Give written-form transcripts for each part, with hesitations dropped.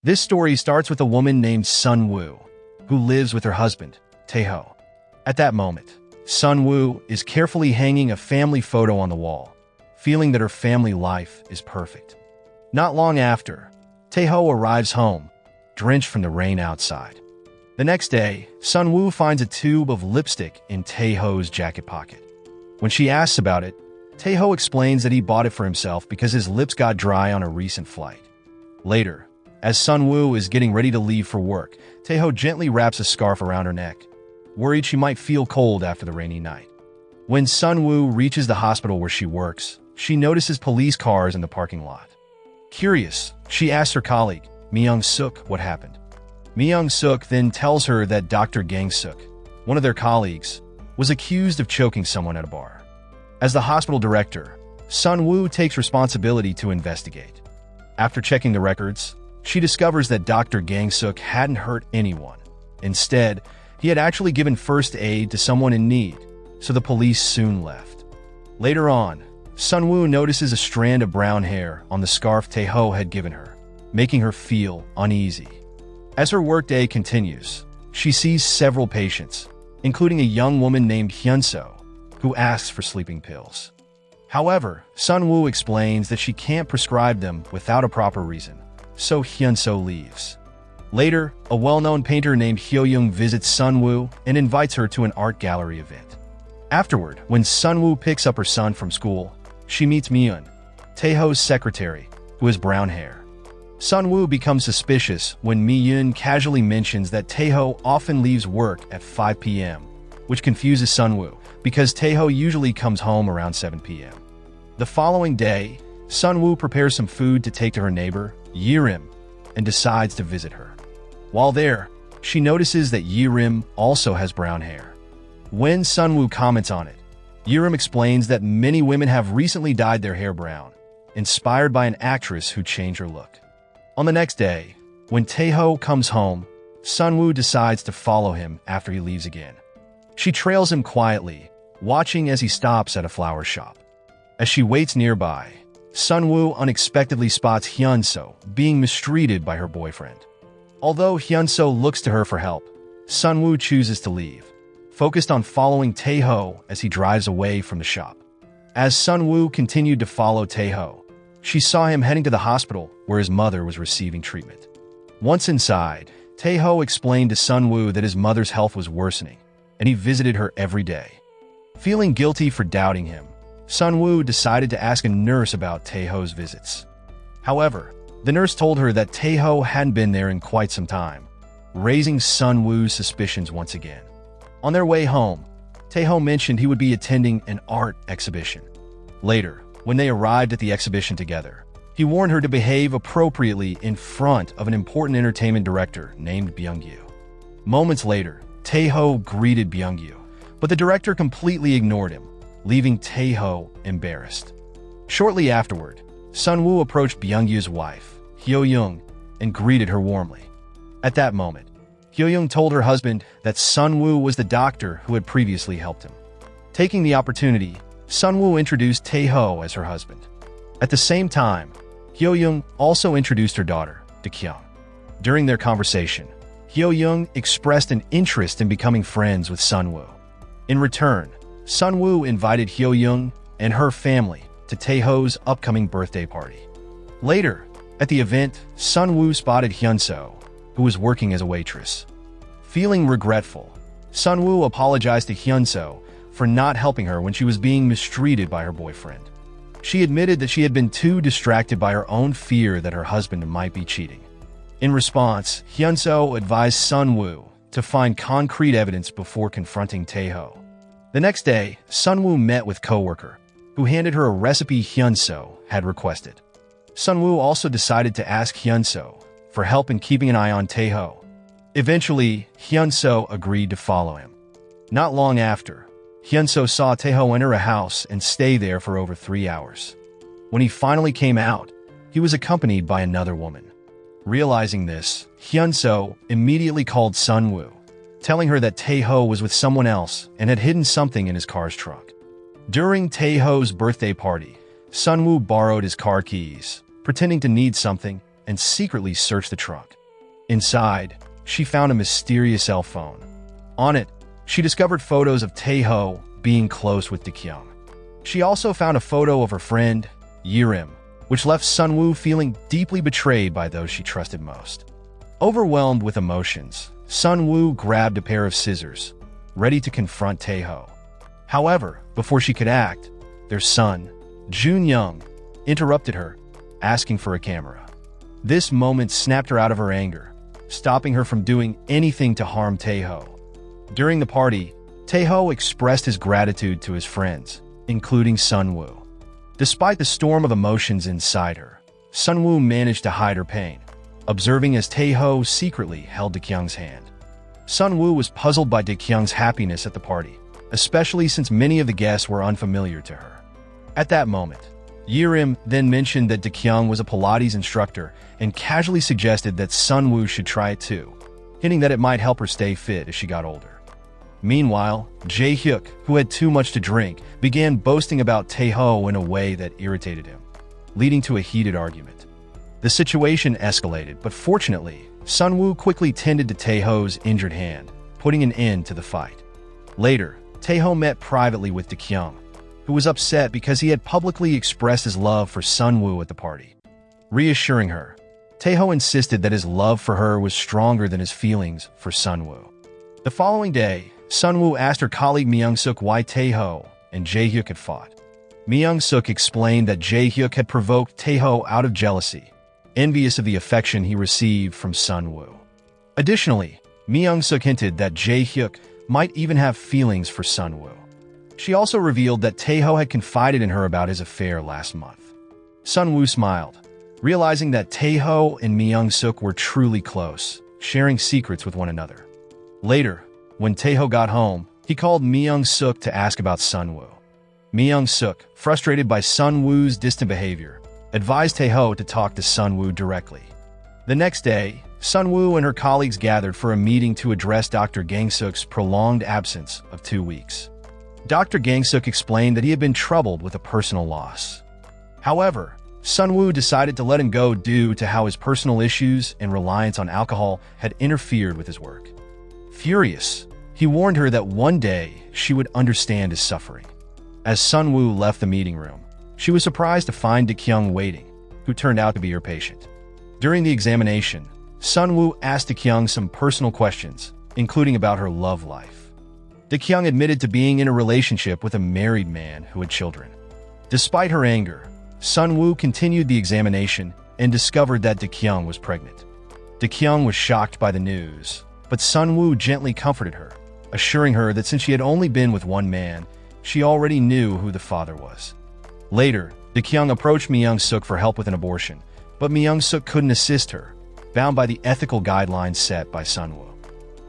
This story starts with a woman named Sun Woo, who lives with her husband, Taeho. At that moment, Sun Woo is carefully hanging a family photo on the wall, feeling that her family life is perfect. Not long after, Taeho arrives home, drenched from the rain outside. The next day, Sun Woo finds a tube of lipstick in Taeho's jacket pocket. When she asks about it, Taeho explains that he bought it for himself because his lips got dry on a recent flight. Later, as Sun Woo is getting ready to leave for work, Taeho gently wraps a scarf around her neck, worried she might feel cold after the rainy night. When Sun Woo reaches the hospital where she works, she notices police cars in the parking lot. Curious, she asks her colleague, Myung-suk, what happened. Myung-suk then tells her that Dr. Gang-suk, one of their colleagues, was accused of choking someone at a bar. As the hospital director, Sun Woo takes responsibility to investigate. After checking the records, she discovers that Dr. Gang-suk hadn't hurt anyone. Instead, he had actually given first aid to someone in need, so the police soon left. Later on, Sun Woo notices a strand of brown hair on the scarf Taeho had given her, making her feel uneasy. As her workday continues, she sees several patients, including a young woman named Hyun-soo, who asks for sleeping pills. However, Sun Woo explains that she can't prescribe them without a proper reason, so Hyun-soo leaves. Later, a well-known painter named Hyo-young visits Sun Woo and invites her to an art gallery event. Afterward, when Sun Woo picks up her son from school, she meets Myun, Taeho's secretary, who has brown hair. Sun Woo becomes suspicious when Myun casually mentions that Taeho often leaves work at 5 p.m., which confuses Sun Woo because Taeho usually comes home around 7 p.m. The following day, Sun Woo prepares some food to take to her neighbor, Yi-rim, and decides to visit her. While there, she notices that Yi-rim also has brown hair. When Sun Woo comments on it, Yi-rim explains that many women have recently dyed their hair brown, inspired by an actress who changed her look. On the next day, when Taeho comes home, Sun Woo decides to follow him after he leaves again. She trails him quietly, watching as he stops at a flower shop. As she waits nearby, Sun Woo unexpectedly spots Hyun-soo being mistreated by her boyfriend. Although Hyun-soo looks to her for help, Sun Woo chooses to leave, focused on following Taeho as he drives away from the shop. As Sun Woo continued to follow Taeho, she saw him heading to the hospital where his mother was receiving treatment. Once inside, Taeho explained to Sun Woo that his mother's health was worsening, and he visited her every day. Feeling guilty for doubting him, Sun Woo decided to ask a nurse about Taeho's visits. However, the nurse told her that Taeho hadn't been there in quite some time, raising Sun Woo's suspicions once again. On their way home, Taeho mentioned he would be attending an art exhibition. Later, when they arrived at the exhibition together, he warned her to behave appropriately in front of an important entertainment director named Byung-gyu. Moments later, Taeho greeted Byung-gyu, but the director completely ignored him, leaving Taeho embarrassed. Shortly afterward, Sun Woo approached Byung-gyu's wife, Hyo-young, and greeted her warmly. At that moment, Hyo-young told her husband that Sun Woo was the doctor who had previously helped him. Taking the opportunity, Sun Woo introduced Taeho as her husband. At the same time, Hyo-young also introduced her daughter, Dakyung. During their conversation, Hyo-young expressed an interest in becoming friends with Sun Woo. In return, Sun Woo invited Hyo-young and her family to Taeho's upcoming birthday party. Later, at the event, Sun Woo spotted Hyun-soo, who was working as a waitress. Feeling regretful, Sun Woo apologized to Hyun-soo for not helping her when she was being mistreated by her boyfriend. She admitted that she had been too distracted by her own fear that her husband might be cheating. In response, Hyun-soo advised Sun Woo to find concrete evidence before confronting Taeho. The next day, Sun Woo met with coworker, who handed her a recipe Hyun-soo had requested. Sun Woo also decided to ask Hyun-soo for help in keeping an eye on Taeho. Eventually, Hyun-soo agreed to follow him. Not long after, Hyun-soo saw Taeho enter a house and stay there for over 3 hours. When he finally came out, he was accompanied by another woman. Realizing this, Hyun-soo immediately called Sun Woo, telling her that Taeho was with someone else and had hidden something in his car's trunk. During Taeho's birthday party, Sun Woo borrowed his car keys, pretending to need something, and secretly searched the trunk. Inside, she found a mysterious cell phone. On it, she discovered photos of Tae-ho being close with Dae-kyung. She also found a photo of her friend, Yerim, which left Sunwoo feeling deeply betrayed by those she trusted most. Overwhelmed with emotions, Sunwoo grabbed a pair of scissors, ready to confront Tae-ho. However, before she could act, their son, Jun-young, interrupted her, asking for a camera. This moment snapped her out of her anger, stopping her from doing anything to harm Tae-ho. During the party, Tae-ho expressed his gratitude to his friends, including Sunwoo. Despite the storm of emotions inside her, Sunwoo managed to hide her pain, observing as Tae-ho secretly held Dae-kyung's hand. Sunwoo was puzzled by Dae-kyung's happiness at the party, especially since many of the guests were unfamiliar to her. At that moment, Yerim then mentioned that Dae-kyung was a Pilates instructor and casually suggested that Sunwoo should try it too, hinting that it might help her stay fit as she got older. Meanwhile, Jae-hyuk, who had too much to drink, began boasting about Tae-ho in a way that irritated him, leading to a heated argument. The situation escalated, but fortunately, Sunwoo quickly tended to Tae-ho's injured hand, putting an end to the fight. Later, Tae-ho met privately with Dae-kyung, who was upset because he had publicly expressed his love for Sunwoo at the party. Reassuring her, Tae-ho insisted that his love for her was stronger than his feelings for Sunwoo. The following day, Sunwoo asked her colleague Myung-suk why Tae-ho and Jae-hyuk had fought. Myung-suk explained that Jae-hyuk had provoked Tae-ho out of jealousy, envious of the affection he received from Sunwoo. Additionally, Myung-suk hinted that Jae-hyuk might even have feelings for Sunwoo. She also revealed that Tae-ho had confided in her about his affair last month. Sunwoo smiled, realizing that Tae-ho and Myung-suk were truly close, sharing secrets with one another. Later, when Tae-ho got home, he called Myung-suk to ask about Sunwoo. Myung-suk, frustrated by Sunwoo's distant behavior, advised Tae-ho to talk to Sunwoo directly. The next day, Sunwoo and her colleagues gathered for a meeting to address Dr. Gang-suk's prolonged absence of 2 weeks. Dr. Gang-suk explained that he had been troubled with a personal loss. However, Sunwoo decided to let him go due to how his personal issues and reliance on alcohol had interfered with his work. Furious, he warned her that one day she would understand his suffering. As Sunwoo left the meeting room, she was surprised to find Dae-kyung waiting, who turned out to be her patient. During the examination, Sunwoo asked Dae-kyung some personal questions, including about her love life. Dae-kyung admitted to being in a relationship with a married man who had children. Despite her anger, Sunwoo continued the examination and discovered that Dae-kyung was pregnant. Dae-kyung was shocked by the news, but Sunwoo gently comforted her, assuring her that since she had only been with one man, she already knew who the father was. Later, Dae-kyung approached Myung-suk for help with an abortion, but Myung-suk couldn't assist her, bound by the ethical guidelines set by Sunwoo.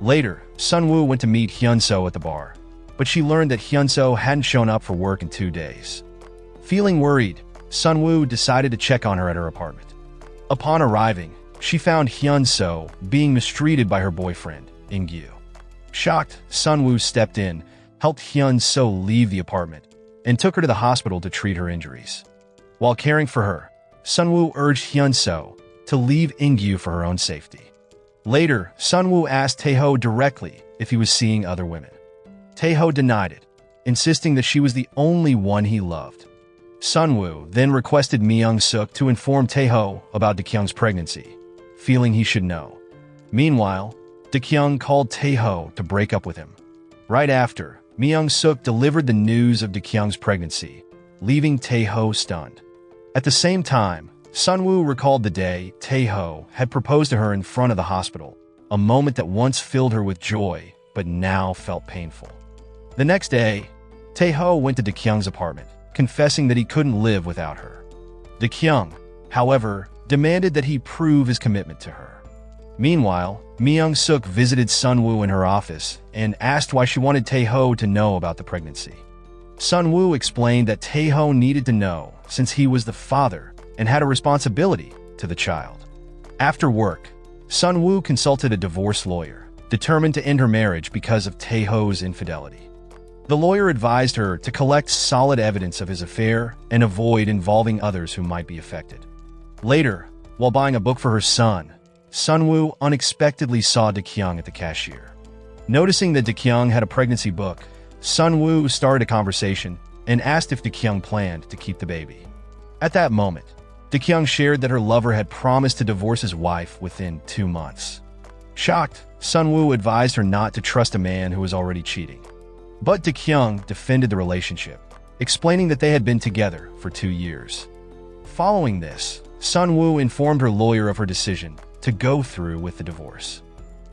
Later, Sunwoo went to meet Hyun-soo at the bar, but she learned that Hyun-soo hadn't shown up for work in 2 days. Feeling worried, Sunwoo decided to check on her at her apartment. Upon arriving, she found Hyun-soo being mistreated by her boyfriend, In-gyu. Shocked, Sunwoo stepped in, helped Hyun-soo leave the apartment, and took her to the hospital to treat her injuries. While caring for her, Sunwoo urged Hyun-soo to leave In-gyu for her own safety. Later, Sunwoo asked Tae-ho directly if he was seeing other women. Tae-ho denied it, insisting that she was the only one he loved. Sunwoo then requested Myung-suk to inform Tae-ho about Dae-kyung's pregnancy, feeling he should know. Meanwhile, Dae-kyung called Tae-ho to break up with him. Right after, Myung-suk delivered the news of Dae-kyung's pregnancy, leaving Tae-ho stunned. At the same time, Sunwoo recalled the day Tae-ho had proposed to her in front of the hospital, a moment that once filled her with joy but now felt painful. The next day, Tae-ho went to Dae-kyung's apartment, confessing that he couldn't live without her. Dae-kyung, however, demanded that he prove his commitment to her. Meanwhile, Myung-suk visited Sunwoo in her office and asked why she wanted Tae-ho to know about the pregnancy. Sunwoo explained that Tae-ho needed to know since he was the father and had a responsibility to the child. After work, Sunwoo consulted a divorce lawyer, determined to end her marriage because of Tae-ho's infidelity. The lawyer advised her to collect solid evidence of his affair and avoid involving others who might be affected. Later, While buying a book for her son, Sunwoo unexpectedly saw Dakyung at the cashier. Noticing that Dakyung had a pregnancy book, Sunwoo started a conversation and asked if Dakyung planned to keep the baby. At that moment, Dakyung shared that her lover had promised to divorce his wife within 2 months. Shocked, Sunwoo advised her not to trust a man who was already cheating. But Dakyung defended the relationship, explaining that they had been together for 2 years. Following this, Sunwoo informed her lawyer of her decision to go through with the divorce.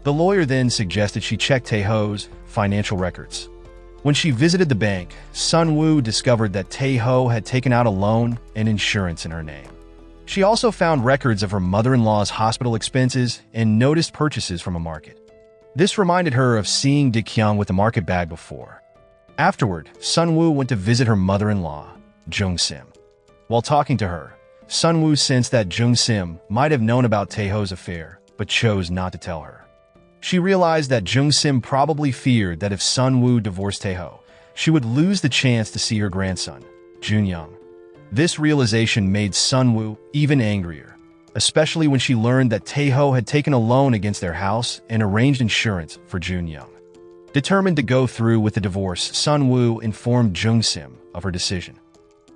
The lawyer then suggested she check Taeho's financial records. When she visited the bank, Sunwoo discovered that Taeho had taken out a loan and insurance in her name. She also found records of her mother-in-law's hospital expenses and noticed purchases from a market. This reminded her of seeing Dakyung with a market bag before. Afterward, Sunwoo went to visit her mother-in-law, Jung-sim. While talking to her, Sunwoo sensed that Jung-sim might have known about Taeho's affair, but chose not to tell her. She realized that Jung-sim probably feared that if Sunwoo divorced Taeho, she would lose the chance to see her grandson, Junyoung. This realization made Sunwoo even angrier, especially when she learned that Taeho had taken a loan against their house and arranged insurance for Junyoung. Determined to go through with the divorce, Sunwoo informed Jung-sim of her decision.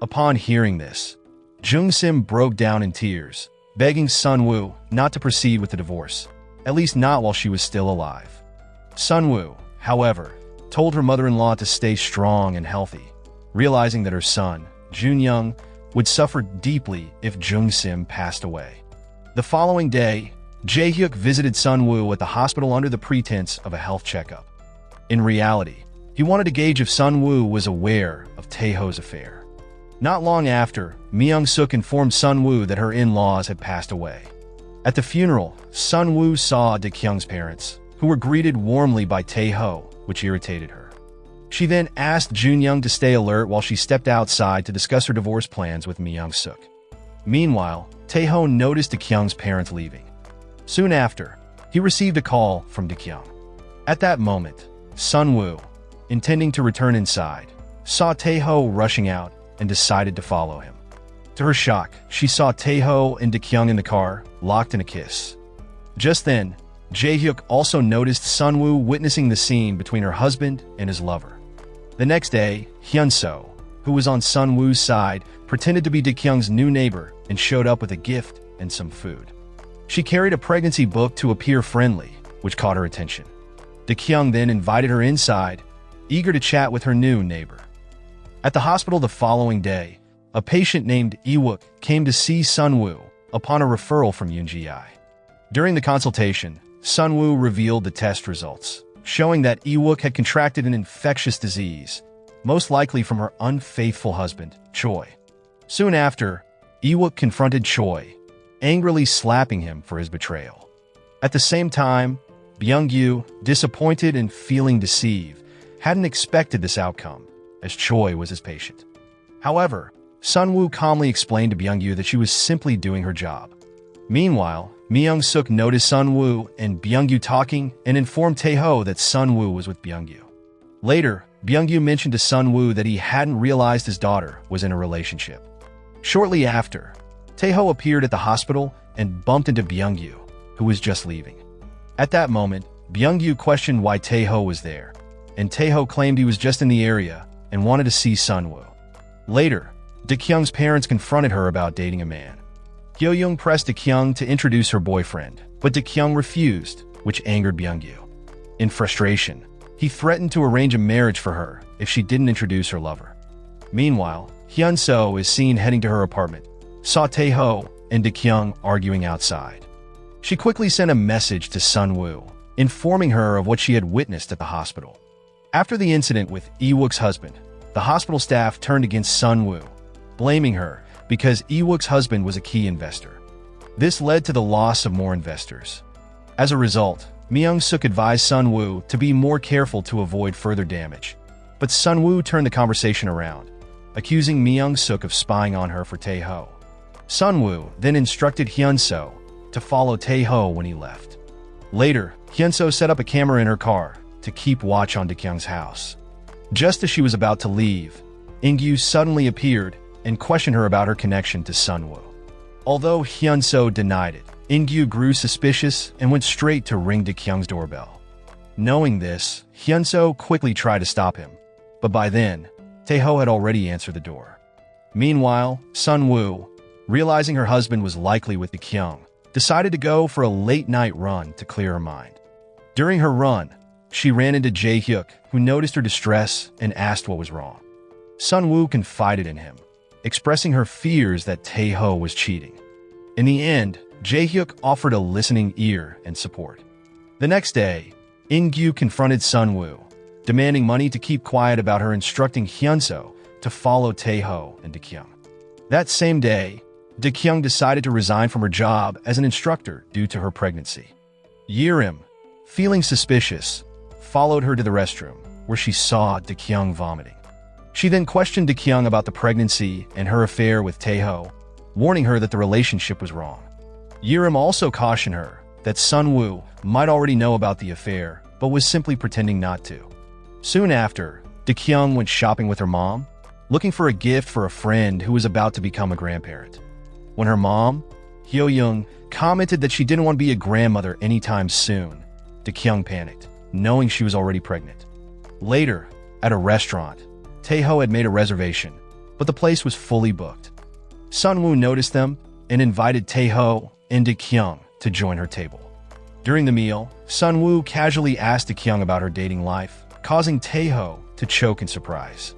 Upon hearing this, Jung-sim broke down in tears, begging Sunwoo not to proceed with the divorce, at least not while she was still alive. Sunwoo, however, told her mother-in-law to stay strong and healthy, realizing that her son, Junyoung, would suffer deeply if Jung-sim passed away. The following day, Jae-hyuk visited Sunwoo at the hospital under the pretense of a health checkup. In reality, he wanted to gauge if Sunwoo was aware of Taeho's affair. Not long after, Myung-suk informed Sunwoo that her in-laws had passed away. At the funeral, Sunwoo saw Dakyung's parents, who were greeted warmly by Taeho, which irritated her. She then asked Junyoung to stay alert while she stepped outside to discuss her divorce plans with Myung-suk. Meanwhile, Taeho noticed Dakyung's parents leaving. Soon after, he received a call from Dakyung. At that moment, Sunwoo, intending to return inside, saw Taeho rushing out and decided to follow him. To her shock, she saw Taeho and Dakyung in the car, locked in a kiss. Just then, Jae-hyuk also noticed Sunwoo witnessing the scene between her husband and his lover. The next day, Hyun-soo, who was on Sunwoo's side, pretended to be Dakyung's new neighbor and showed up with a gift and some food. She carried a pregnancy book to appear friendly, which caught her attention. Dakyung then invited her inside, eager to chat with her new neighbor. At the hospital the following day, a patient named Iwook came to see Sunwoo upon a referral from Yoonji-ai. During the consultation, Sunwoo revealed the test results, showing that Iwook had contracted an infectious disease, most likely from her unfaithful husband, Choi. Soon after, Iwook confronted Choi, angrily slapping him for his betrayal. At the same time, Byung-yu, disappointed and feeling deceived, hadn't expected this outcome, as Choi was his patient. However, Sunwoo calmly explained to Byung-yu that she was simply doing her job. Meanwhile, Myung-suk noticed Sunwoo and Byung-yu talking and informed Taeho that Sunwoo was with Byung-yu. Later, Byung-yu mentioned to Sunwoo that he hadn't realized his daughter was in a relationship. Shortly after, Taeho appeared at the hospital and bumped into Byung-yu, who was just leaving. At that moment, Byung-yu questioned why Taeho was there, and Taeho claimed he was just in the area and wanted to see Sunwoo. Later, Dakyung's parents confronted her about dating a man. Hyo-young pressed Dakyung to introduce her boyfriend, but Dakyung refused, which angered Byung-yu. In frustration, he threatened to arrange a marriage for her if she didn't introduce her lover. Meanwhile, Hyun-soo is seen heading to her apartment, saw Taeho and Dakyung arguing outside. She quickly sent a message to Sunwoo, informing her of what she had witnessed at the hospital. After the incident with Iwook's husband, the hospital staff turned against Sunwoo, blaming her because Iwook's husband was a key investor. This led to the loss of more investors. As a result, Myung-suk advised Sunwoo to be more careful to avoid further damage, but Sunwoo turned the conversation around, accusing Myung-suk of spying on her for Taeho. Sunwoo then instructed Hyun-soo to follow Taeho when he left. Later, Hyun-soo set up a camera in her car to keep watch on Dakyung's house. Just as she was about to leave, In-gyu suddenly appeared and questioned her about her connection to Sunwoo. Although Hyun-soo denied it, In-gyu grew suspicious and went straight to ring Taekyung's doorbell. Knowing this, Hyun-soo quickly tried to stop him, but by then, Taeho had already answered the door. Meanwhile, Sun-woo, realizing her husband was likely with Taekyung, decided to go for a late-night run to clear her mind. During her run, she ran into Jae-hyuk, who noticed her distress and asked what was wrong. Sun-woo confided in him, expressing her fears that Taeho was cheating. In the end, Jae-hyuk offered a listening ear and support. The next day, In-gyu confronted Sun-woo, demanding money to keep quiet about her instructing Hyun-soo to follow Taeho and Taekyung. That same day, Taekyung decided to resign from her job as an instructor due to her pregnancy. Yerim, feeling suspicious, followed her to the restroom, where she saw Taekyung vomiting. She then questioned Taekyung about the pregnancy and her affair with Taeho, warning her that the relationship was wrong. Yerim also cautioned her that Sun-woo might already know about the affair, but was simply pretending not to. Soon after, Taekyung went shopping with her mom, looking for a gift for a friend who was about to become a grandparent. When her mom, Hyo-young, commented that she didn't want to be a grandmother anytime soon, Taekyung panicked, knowing she was already pregnant. Later, at a restaurant, Taeho had made a reservation, but the place was fully booked. Sun-woo noticed them and invited Taeho and Taekyung to join her table. During the meal, Sun-woo casually asked Taekyung about her dating life, causing Taeho to choke in surprise.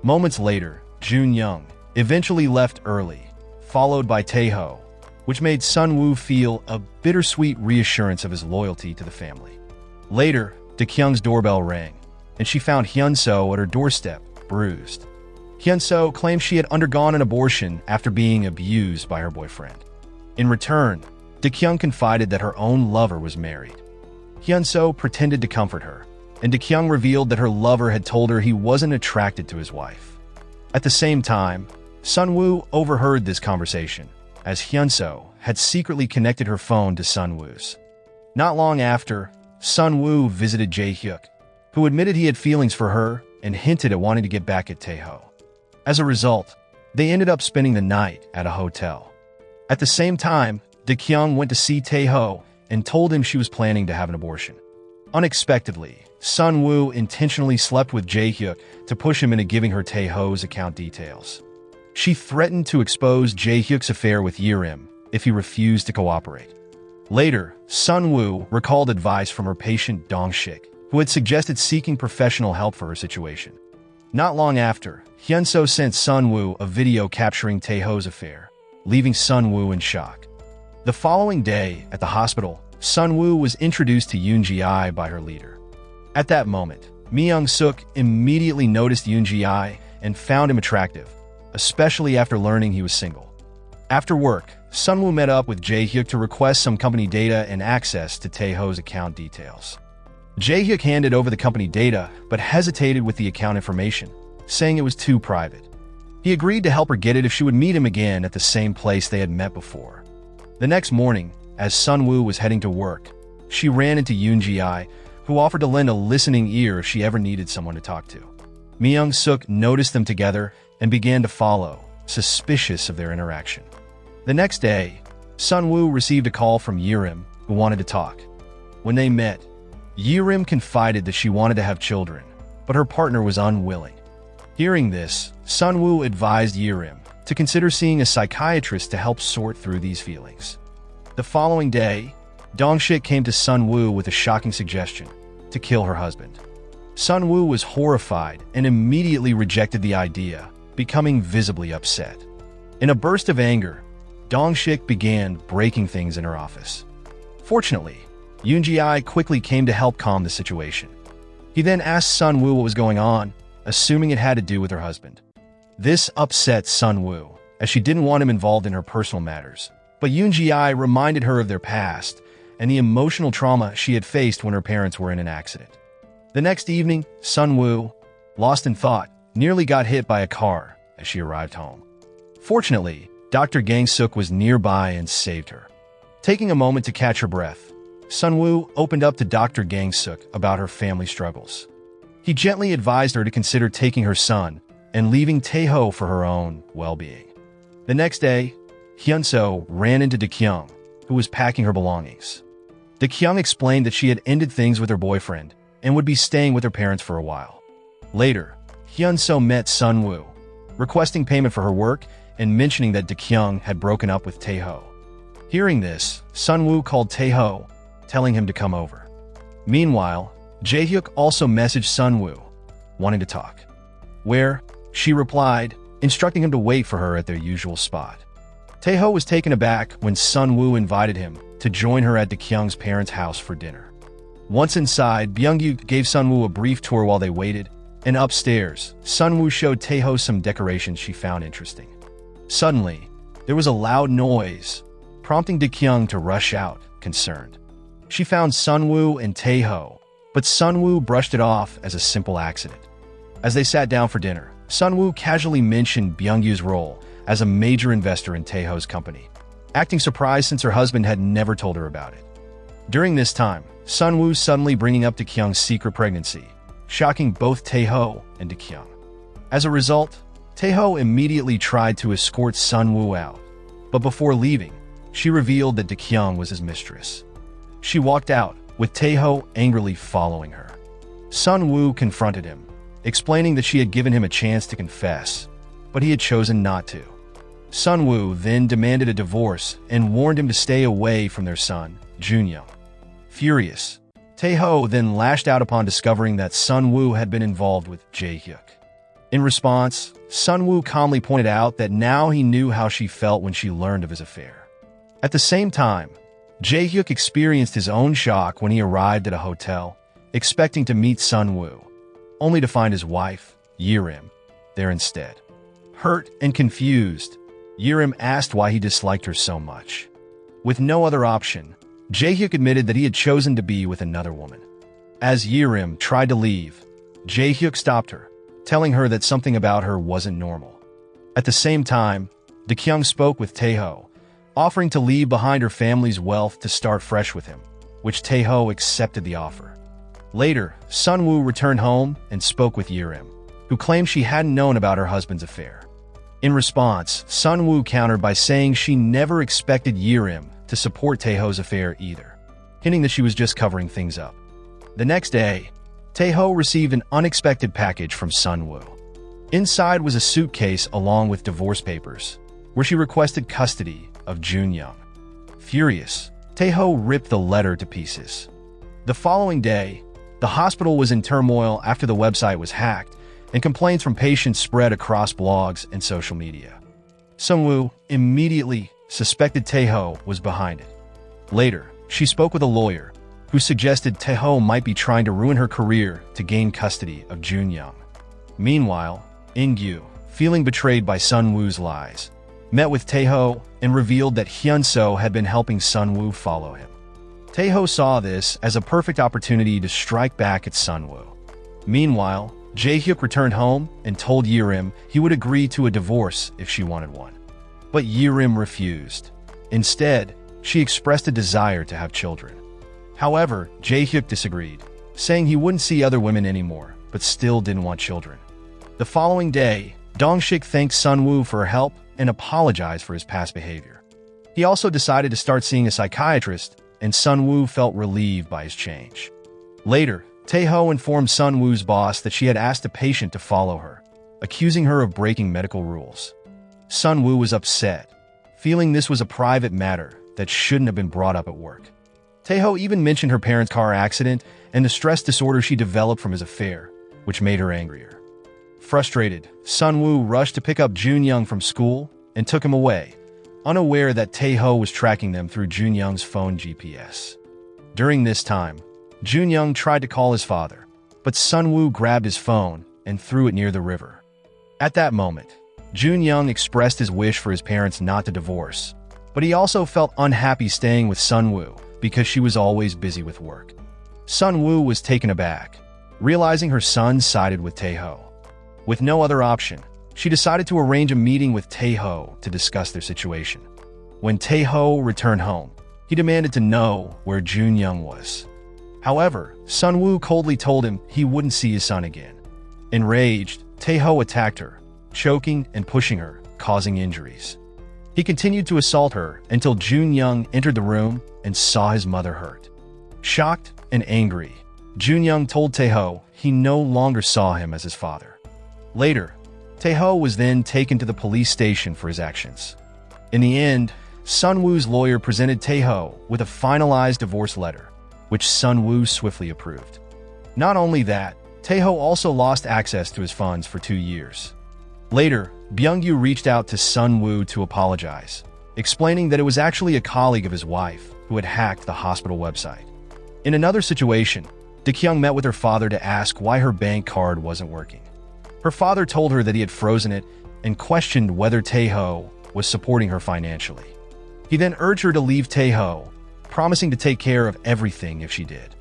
Moments later, Jun-young eventually left early, followed by Taeho, which made Sun-woo feel a bittersweet reassurance of his loyalty to the family. Later, Taekyung's doorbell rang, and she found Hyun-soo at her doorstep, bruised. Hyun-soo claimed she had undergone an abortion after being abused by her boyfriend. In return, Taekyung confided that her own lover was married. Hyun-soo pretended to comfort her, and Taekyung revealed that her lover had told her he wasn't attracted to his wife. At the same time, Sun-woo overheard this conversation, as Hyun-soo had secretly connected her phone to Sun-woo's. Not long after, Sun-woo visited Jae-hyuk, who admitted he had feelings for her and hinted at wanting to get back at Taeho. As a result, they ended up spending the night at a hotel. At the same time, Taekyung went to see Taeho and told him she was planning to have an abortion. Unexpectedly, Sun-woo intentionally slept with Jae-hyuk to push him into giving her Taeho's account details. She threatened to expose Jae-hyuk's affair with Yerim if he refused to cooperate. Later, Sun-woo recalled advice from her patient Dong-shik, who had suggested seeking professional help for her situation. Not long after, Hyun-soo sent Sun-woo a video capturing Taeho's affair, leaving Sun-woo in shock. The following day, at the hospital, Sun-woo was introduced to Yoon-ji by her leader. At that moment, Mi-young-suk immediately noticed Yoon-ji and found him attractive, especially after learning he was single. After work, Sun-woo met up with Jae-hyuk to request some company data and access to Taeho's account details. Jae-hyuk handed over the company data, but hesitated with the account information, saying it was too private. He agreed to help her get it if she would meet him again at the same place they had met before. The next morning, as Sun-woo was heading to work, she ran into Yoon-ji, who offered to lend a listening ear if she ever needed someone to talk to. Mi-young-suk noticed them together and began to follow, suspicious of their interaction. The next day, Sun-woo received a call from Yerim, who wanted to talk. When they met, Yerim confided that she wanted to have children, but her partner was unwilling. Hearing this, Sun-woo advised Yerim to consider seeing a psychiatrist to help sort through these feelings. The following day, Dong-shik came to Sun-woo with a shocking suggestion to kill her husband. Sun-woo was horrified and immediately rejected the idea, becoming visibly upset. In a burst of anger, Dong-shik began breaking things in her office. Fortunately, Yoon-ji quickly came to help calm the situation. He then asked Sun-woo what was going on, assuming it had to do with her husband. This upset Sun-woo, as she didn't want him involved in her personal matters, but Yoon-ji reminded her of their past and the emotional trauma she had faced when her parents were in an accident. The next evening, Sun-woo, lost in thought, nearly got hit by a car as she arrived home. Fortunately, Dr. Gang-suk was nearby and saved her. Taking a moment to catch her breath, Sun-woo opened up to Dr. Gang-suk about her family struggles. He gently advised her to consider taking her son and leaving Taeho for her own well-being. The next day, Hyun-soo ran into Dae-kyung, who was packing her belongings. Dae-kyung explained that she had ended things with her boyfriend and would be staying with her parents for a while. Later, Hyun-soo met Sun-woo, requesting payment for her work and mentioning that Dae-kyung had broken up with Tae-ho. Hearing this, Sun-woo called Tae-ho, telling him to come over. Meanwhile, Jae-hyuk also messaged Sun-woo, wanting to talk, where she replied, instructing him to wait for her at their usual spot. Tae-ho was taken aback when Sun-woo invited him to join her at Dae-kyung's parents' house for dinner. Once inside, Byung-gyu gave Sun-woo a brief tour while they waited, and upstairs, Sun-woo showed Tae-ho some decorations she found interesting. Suddenly, there was a loud noise, prompting Dae-kyung to rush out, concerned. She found Sun-woo and Tae-ho, but Sun-woo brushed it off as a simple accident. As they sat down for dinner, Sun-woo casually mentioned Byung-gyu's role as a major investor in Tae-ho's company, acting surprised since her husband had never told her about it. During this time, Sun-woo suddenly bringing up Dae-kyung's secret pregnancy, shocking both Tae-ho and Dae-kyung. As a result, Tae-ho immediately tried to escort Sun-woo out, but before leaving, she revealed that Dae-kyung was his mistress. She walked out, with Tae-ho angrily following her. Sun-woo confronted him, explaining that she had given him a chance to confess, but he had chosen not to. Sun-woo then demanded a divorce and warned him to stay away from their son, Jun-young. Furious, Tae-ho then lashed out upon discovering that Sun-woo had been involved with Jae-hyuk. In response, Sun-woo calmly pointed out that now he knew how she felt when she learned of his affair. At the same time, Jae-hyuk experienced his own shock when he arrived at a hotel, expecting to meet Sun-woo, only to find his wife, Yerim, there instead. Hurt and confused, Yerim asked why he disliked her so much. With no other option, Jae-hyuk admitted that he had chosen to be with another woman. As Yerim tried to leave, Jae-hyuk stopped her, telling her that something about her wasn't normal. At the same time, Dae-kyung spoke with Tae-ho, offering to leave behind her family's wealth to start fresh with him, which Tae-ho accepted the offer. Later, Sun-woo returned home and spoke with Yerim, who claimed she hadn't known about her husband's affair. In response, Sun-woo countered by saying she never expected Yerim to support Tae-ho's affair either, hinting that she was just covering things up. The next day, Tae-ho received an unexpected package from Sun-woo. Inside was a suitcase along with divorce papers, where she requested custody of Jun-young. Furious, Tae-ho ripped the letter to pieces. The following day, the hospital was in turmoil after the website was hacked, and complaints from patients spread across blogs and social media. Sun-woo immediately suspected Tae-ho was behind it. Later, she spoke with a lawyer, who suggested Tae-ho might be trying to ruin her career to gain custody of Jun-young. Meanwhile, In-gyu, feeling betrayed by Sun-woo's lies, met with Tae-ho and revealed that Hyun-soo had been helping Sun-woo follow him. Tae-ho saw this as a perfect opportunity to strike back at Sun-woo. Meanwhile, Jae-hyuk returned home and told Yerim he would agree to a divorce if she wanted one. But Yerim refused. Instead, she expressed a desire to have children. However, Jae-hyuk disagreed, saying he wouldn't see other women anymore, but still didn't want children. The following day, Dong-sik thanked Sun-woo for her help and apologized for his past behavior. He also decided to start seeing a psychiatrist, and Sun-woo felt relieved by his change. Later, Tae-ho informed Sun-woo's boss that she had asked a patient to follow her, accusing her of breaking medical rules. Sun-woo was upset, feeling this was a private matter that shouldn't have been brought up at work. Tae-ho even mentioned her parents' car accident and the stress disorder she developed from his affair, which made her angrier. Frustrated, Sun-woo rushed to pick up Jun-young from school and took him away, unaware that Tae-ho was tracking them through Jun-young's phone GPS. During this time, Jun-young tried to call his father, but Sun-woo grabbed his phone and threw it near the river. At that moment, Jun-young expressed his wish for his parents not to divorce, but he also felt unhappy staying with Sun-woo because she was always busy with work. Sun-woo was taken aback, realizing her son sided with Tae-ho. With no other option, she decided to arrange a meeting with Tae-ho to discuss their situation. When Tae-ho returned home, he demanded to know where Jun-young was. However, Sun-woo coldly told him he wouldn't see his son again. Enraged, Tae-ho attacked her, choking and pushing her, causing injuries. He continued to assault her until Jun Young entered the room and saw his mother hurt. Shocked and angry, Jun Young told Tae-ho he no longer saw him as his father. Later, Tae-ho was then taken to the police station for his actions. In the end, Sun-woo's lawyer presented Tae-ho with a finalized divorce letter, which Sun-woo swiftly approved. Not only that, Tae-ho also lost access to his funds for 2 years. Later, Byung-yu reached out to Sun-woo to apologize, explaining that it was actually a colleague of his wife who had hacked the hospital website. In another situation, Dae-kyung met with her father to ask why her bank card wasn't working. Her father told her that he had frozen it and questioned whether Tae-ho was supporting her financially. He then urged her to leave Tae-ho, promising to take care of everything if she did.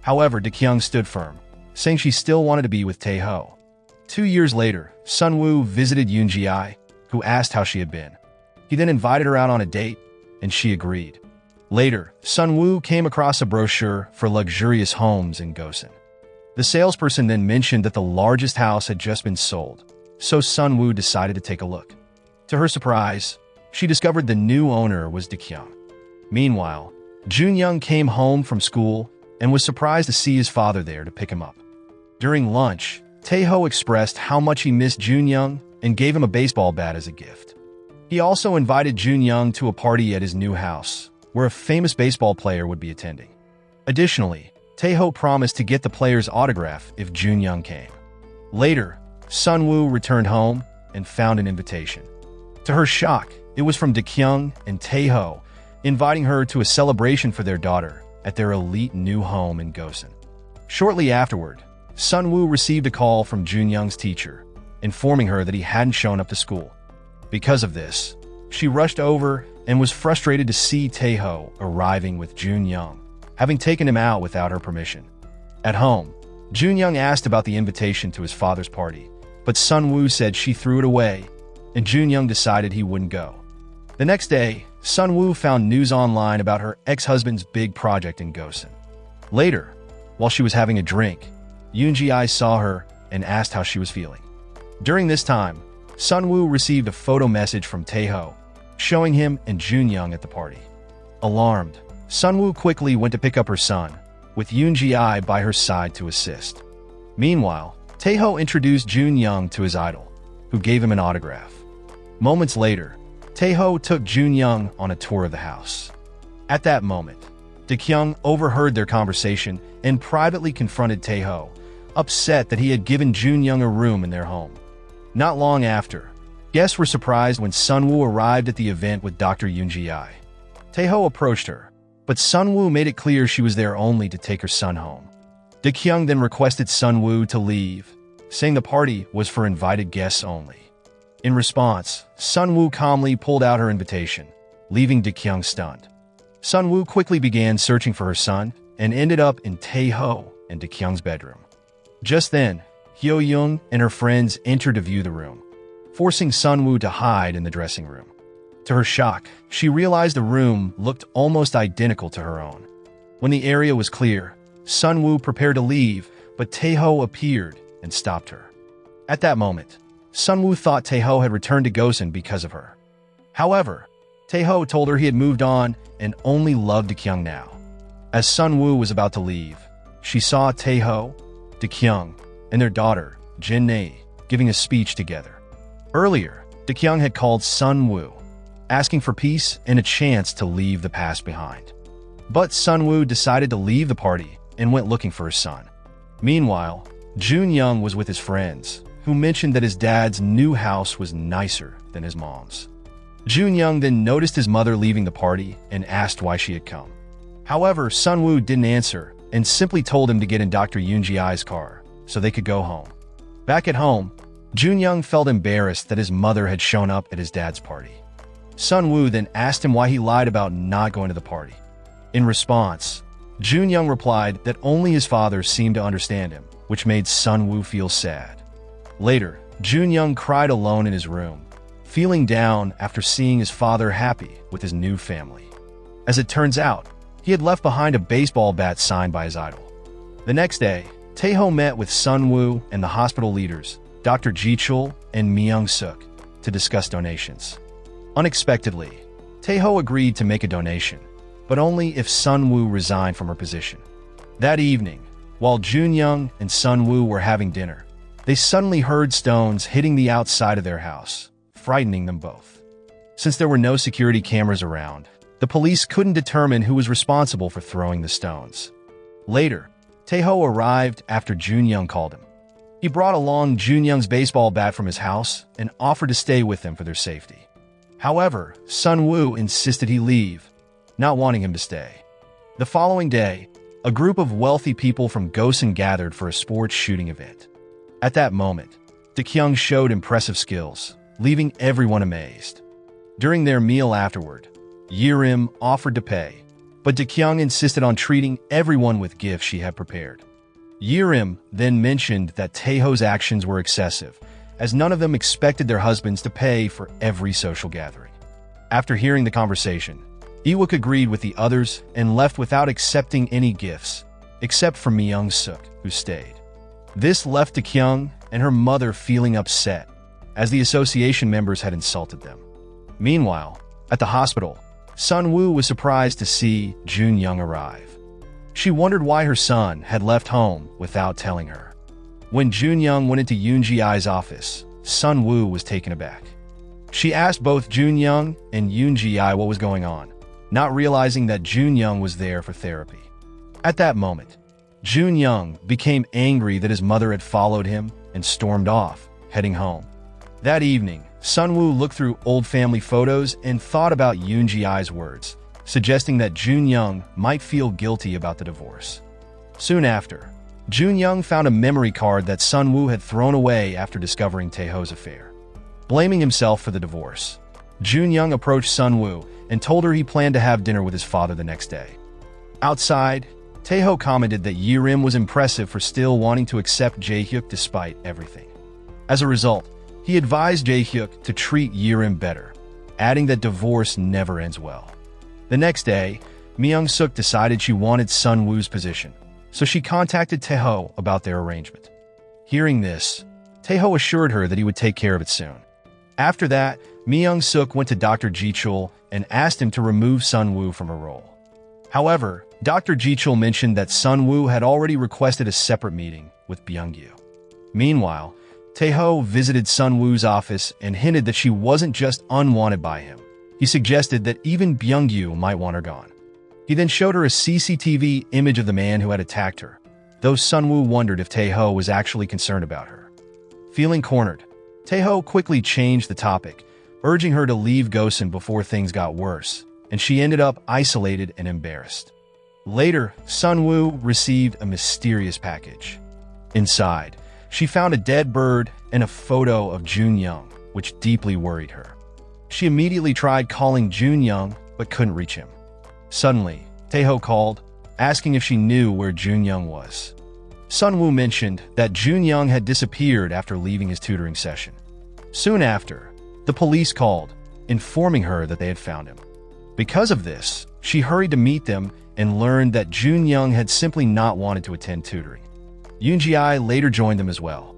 However, Dae-kyung stood firm, saying she still wanted to be with Tae-ho. 2 years later, Sun-woo visited Yoon Ji-ai, who asked how she had been. He then invited her out on a date, and she agreed. Later, Sun-woo came across a brochure for luxurious homes in Gosan. The salesperson then mentioned that the largest house had just been sold, so Sun-woo decided to take a look. To her surprise, she discovered the new owner was Dae-kyung. Meanwhile, Jun Young came home from school and was surprised to see his father there to pick him up. During lunch, Tae-ho expressed how much he missed Jun Young and gave him a baseball bat as a gift. He also invited Jun Young to a party at his new house, where a famous baseball player would be attending. Additionally, Tae-ho promised to get the player's autograph if Jun Young came. Later, Sun-woo returned home and found an invitation. To her shock, it was from Dae-kyung and Tae-ho, inviting her to a celebration for their daughter at their elite new home in Gosan. Shortly afterward, Sun-woo received a call from Jun Young's teacher, informing her that he hadn't shown up to school. Because of this, she rushed over and was frustrated to see Tae-ho arriving with Jun Young, having taken him out without her permission. At home, Jun Young asked about the invitation to his father's party, but Sun-woo said she threw it away, and Jun Young decided he wouldn't go. The next day, Sun-woo found news online about her ex-husband's big project in Gosan. Later, while she was having a drink, Yoon Ji-ai saw her and asked how she was feeling. During this time, Sun-woo received a photo message from Tae-ho, showing him and Jun Young at the party. Alarmed, Sun-woo quickly went to pick up her son, with Yoon Ji-ai by her side to assist. Meanwhile, Tae-ho introduced Jun Young to his idol, who gave him an autograph. Moments later, Tae-ho took Jun Young on a tour of the house. At that moment, Dae-kyung overheard their conversation and privately confronted Tae-ho, upset that he had given Jun Young a room in their home. Not long after, guests were surprised when Sun-woo arrived at the event with Dr. Yoon Ji-ai. Tae-ho approached her, but Sun-woo made it clear she was there only to take her son home. Dae-kyung then requested Sun-woo to leave, saying the party was for invited guests only. In response, Sun-woo calmly pulled out her invitation, leaving Dae-kyung stunned. Sun-woo quickly began searching for her son and ended up in Tae-ho and Dae-kyung's bedroom. Just then, Hyo-young and her friends entered to view the room, forcing Sun-woo to hide in the dressing room. To her shock, she realized the room looked almost identical to her own. When the area was clear, Sun-woo prepared to leave, but Tae-ho appeared and stopped her. At that moment, Sun-woo thought Tae-ho had returned to Gosan because of her. However, Tae-ho told her he had moved on and only loved Dae-kyung now. As Sun-woo was about to leave, she saw Tae-ho, Dae-kyung, and their daughter, Jin-nae, giving a speech together. Earlier, Dae-kyung had called Sun-woo, asking for peace and a chance to leave the past behind. But Sun-woo decided to leave the party and went looking for his son. Meanwhile, Jun Young was with his friends, who mentioned that his dad's new house was nicer than his mom's. Jun Young then noticed his mother leaving the party and asked why she had come. However, Sun-woo didn't answer and simply told him to get in Dr. Yoon Ji-ai's car so they could go home. Back at home, Jun Young felt embarrassed that his mother had shown up at his dad's party. Sun-woo then asked him why he lied about not going to the party. In response, Jun Young replied that only his father seemed to understand him, which made Sun-woo feel sad. Later, Jun Young cried alone in his room, feeling down after seeing his father happy with his new family. As it turns out, he had left behind a baseball bat signed by his idol. The next day, Tae-ho met with Sun-woo and the hospital leaders, Dr. Ji-chul and Myung-suk, to discuss donations. Unexpectedly, Taeho agreed to make a donation, but only if Sunwoo resigned from her position. That evening, while Junyoung and Sunwoo were having dinner, they suddenly heard stones hitting the outside of their house, frightening them both. Since there were no security cameras around, the police couldn't determine who was responsible for throwing the stones. Later, Taeho arrived after Junyoung called him. He brought along Junyoung's baseball bat from his house and offered to stay with them for their safety. However, Sunwoo insisted he leave, not wanting him to stay. The following day, a group of wealthy people from Gosan gathered for a sports shooting event. At that moment, Taekyung showed impressive skills, leaving everyone amazed. During their meal afterward, Yerim offered to pay, but Taekyung insisted on treating everyone with gifts she had prepared. Yerim then mentioned that Taeho's actions were excessive, as none of them expected their husbands to pay for every social gathering. After hearing the conversation, Iwook agreed with the others and left without accepting any gifts, except for Myung-suk, who stayed. This left Taekyung and her mother feeling upset, as the association members had insulted them. Meanwhile, at the hospital, Sunwoo was surprised to see Junyoung arrive. She wondered why her son had left home without telling her. When Junyoung went into Yoonji-ai's office, Sunwoo was taken aback. She asked both Junyoung and Yoonji-ai what was going on, not realizing that Junyoung was there for therapy. At that moment, Junyoung became angry that his mother had followed him and stormed off, heading home. That evening, Sunwoo looked through old family photos and thought about Yoonji-ai's words, suggesting that Junyoung might feel guilty about the divorce. Soon after, Junyoung found a memory card that Sunwoo had thrown away after discovering Taeho's affair. Blaming himself for the divorce, Junyoung approached Sunwoo and told her he planned to have dinner with his father the next day. Outside, Taeho commented that Yerim was impressive for still wanting to accept Jaehyuk despite everything. As a result, he advised Jaehyuk to treat Yerim better, adding that divorce never ends well. The next day, Myung-suk decided she wanted Sunwoo's position, so she contacted Taeho about their arrangement. Hearing this, Taeho assured her that he would take care of it soon. After that, Myung-suk went to Dr. Ji-chul and asked him to remove Sunwoo from her role. However, Dr. Ji-chul mentioned that Sunwoo had already requested a separate meeting with Byung-yu. Meanwhile, Taeho visited Sunwoo's office and hinted that she wasn't just unwanted by him. He suggested that even Byung-yu might want her gone. He then showed her a CCTV image of the man who had attacked her, though Sunwoo wondered if Taeho was actually concerned about her. Feeling cornered, Taeho quickly changed the topic, urging her to leave Gosan before things got worse, and she ended up isolated and embarrassed. Later, Sunwoo received a mysterious package. Inside, she found a dead bird and a photo of Junyoung, which deeply worried her. She immediately tried calling Junyoung, but couldn't reach him. Suddenly, Taeho called, asking if she knew where Junyoung was. Sunwoo mentioned that Junyoung had disappeared after leaving his tutoring session. Soon after, the police called, informing her that they had found him. Because of this, she hurried to meet them and learned that Junyoung had simply not wanted to attend tutoring. Yoonji-ai later joined them as well.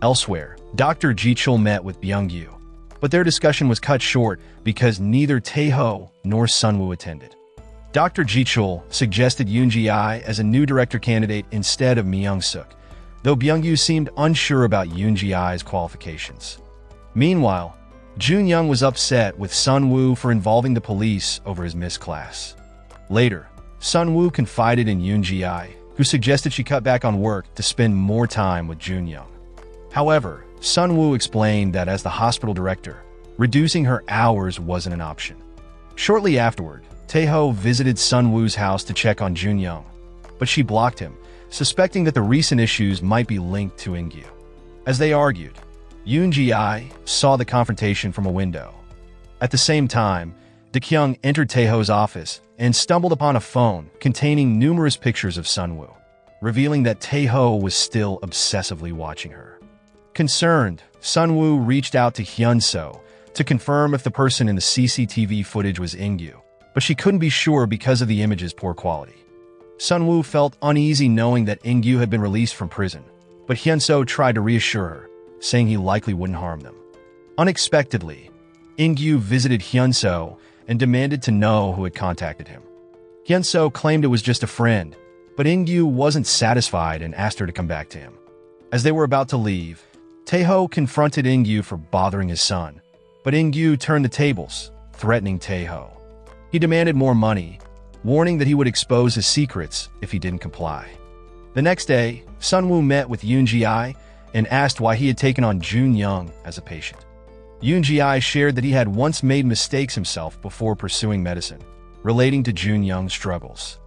Elsewhere, Dr. Ji-chul met with Byung-yu, but their discussion was cut short because neither Taeho nor Sunwoo attended. Dr. Ji-chul suggested Yoonji-ai as a new director candidate instead of Myung-suk, though Byung-yu seemed unsure about Yoonji-ai's qualifications. Meanwhile, Junyoung was upset with Sunwoo for involving the police over his missed class. Later, Sunwoo confided in Yoonji-ai, who suggested she cut back on work to spend more time with Junyoung. However, Sunwoo explained that as the hospital director, reducing her hours wasn't an option. Shortly afterward, Taeho visited Sunwoo's house to check on Junyoung, but she blocked him, suspecting that the recent issues might be linked to Ingyu. As they argued, Yoonji-ai saw the confrontation from a window. At the same time, Taekyung entered Taeho's office and stumbled upon a phone containing numerous pictures of Sunwoo, revealing that Taeho was still obsessively watching her. Concerned, Sunwoo reached out to Hyun-soo to confirm if the person in the CCTV footage was Ingyu, but she couldn't be sure because of the image's poor quality. Sunwoo felt uneasy knowing that Ingyu had been released from prison, but Hyun-soo tried to reassure her, saying he likely wouldn't harm them. Unexpectedly, Ingyu visited Hyunso and demanded to know who had contacted him. Hyunso claimed it was just a friend, but Ingyu wasn't satisfied and asked her to come back to him. As they were about to leave, Taeho confronted Ingyu for bothering his son, but Ingyu turned the tables, threatening Taeho. He demanded more money, warning that he would expose his secrets if he didn't comply. The next day, Sunwoo met with Yoon Ji-ai and asked why he had taken on Jun Young as a patient. Yoon Ji-ai shared that he had once made mistakes himself before pursuing medicine, relating to Jun Young's struggles.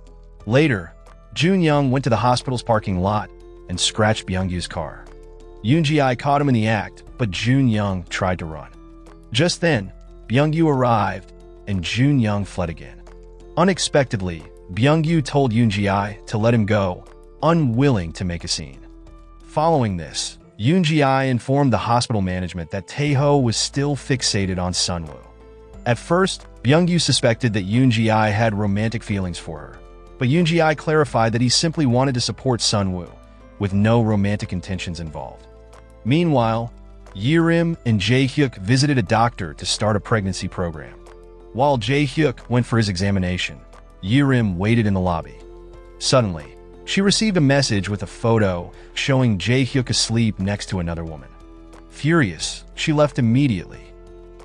Later, Jun Young went to the hospital's parking lot and scratched Byung-yu's car. Yoon Ji-ai caught him in the act, but Jun Young tried to run. Just then, Byung-yu arrived, and Jun Young fled again. Unexpectedly, Byung-yu told Yoon Ji-ai to let him go, unwilling to make a scene. Following this, Yoon Ji-ai informed the hospital management that Taeho was still fixated on Sunwoo. At first, Byung-yu suspected that Yoon Ji-ai had romantic feelings for her, but Yoon Ji-ai clarified that he simply wanted to support Sunwoo, with no romantic intentions involved. Meanwhile, Yerim and Jae-hyuk visited a doctor to start a pregnancy program. While Jae-hyuk went for his examination, Yerim waited in the lobby. Suddenly, she received a message with a photo showing Jae-hyuk asleep next to another woman. Furious, she left immediately.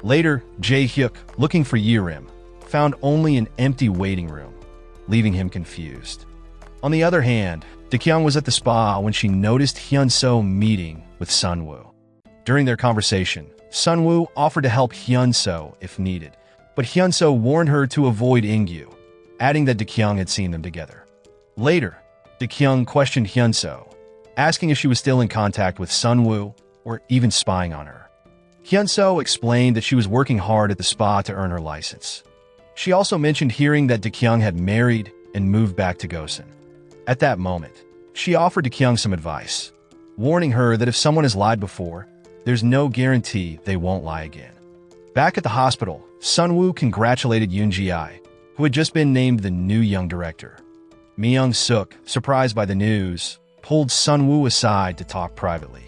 Later, Jae-hyuk, looking for Yerim, found only an empty waiting room, leaving him confused. On the other hand, Dakyung was at the spa when she noticed Hyunso meeting with Sunwoo. During their conversation, Sunwoo offered to help Hyunso if needed, but Hyunso warned her to avoid Ingyu, adding that Dakyung had seen them together. Later, Dakyung questioned Hyunso, asking if she was still in contact with Sunwoo or even spying on her. Hyunso explained that she was working hard at the spa to earn her license. She also mentioned hearing that Dakyung had married and moved back to Gosan. At that moment, she offered Dakyung some advice, warning her that if someone has lied before, there's no guarantee they won't lie again. Back at the hospital, Sunwoo congratulated Yoon Ji-ai, who had just been named the new young director. Myung-suk, surprised by the news, pulled Sunwoo aside to talk privately.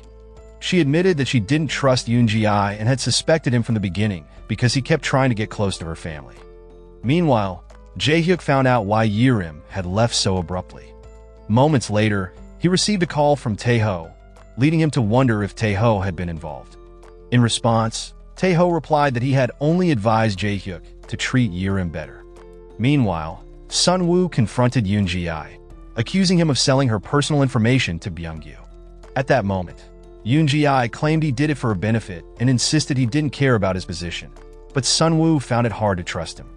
She admitted that she didn't trust Yoon Ji-ai and had suspected him from the beginning because he kept trying to get close to her family. Meanwhile, Jae-hyuk found out why Yerim had left so abruptly. Moments later, he received a call from Taeho, leading him to wonder if Taeho had been involved. In response, Taeho replied that he had only advised Jae-hyuk to treat Yerim better. Meanwhile, Sunwoo confronted Yoon Ji-ai, accusing him of selling her personal information to Byung-yu. At that moment, Yoon Ji-ai claimed he did it for a benefit and insisted he didn't care about his position, but Sunwoo found it hard to trust him.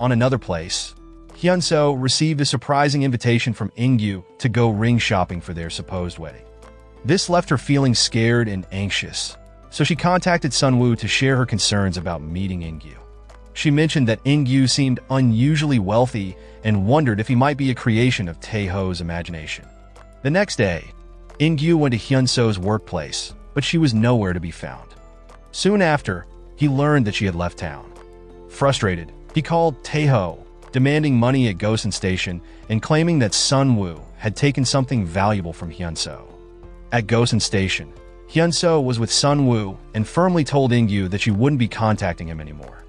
On another place, Hyunso received a surprising invitation from Ingyu to go ring shopping for their supposed wedding. This left her feeling scared and anxious, so she contacted Sunwoo to share her concerns about meeting Ingyu. She mentioned that Ingyu seemed unusually wealthy and wondered if he might be a creation of Taeho's imagination. The next day, Ingyu went to Hyunso's workplace, but she was nowhere to be found. Soon after, he learned that she had left town. Frustrated, he called Taeho, demanding money at Gosan Station and claiming that Sunwoo had taken something valuable from Hyunso. At Gosan Station, Hyunso was with Sunwoo and firmly told Ingyu that she wouldn't be contacting him anymore.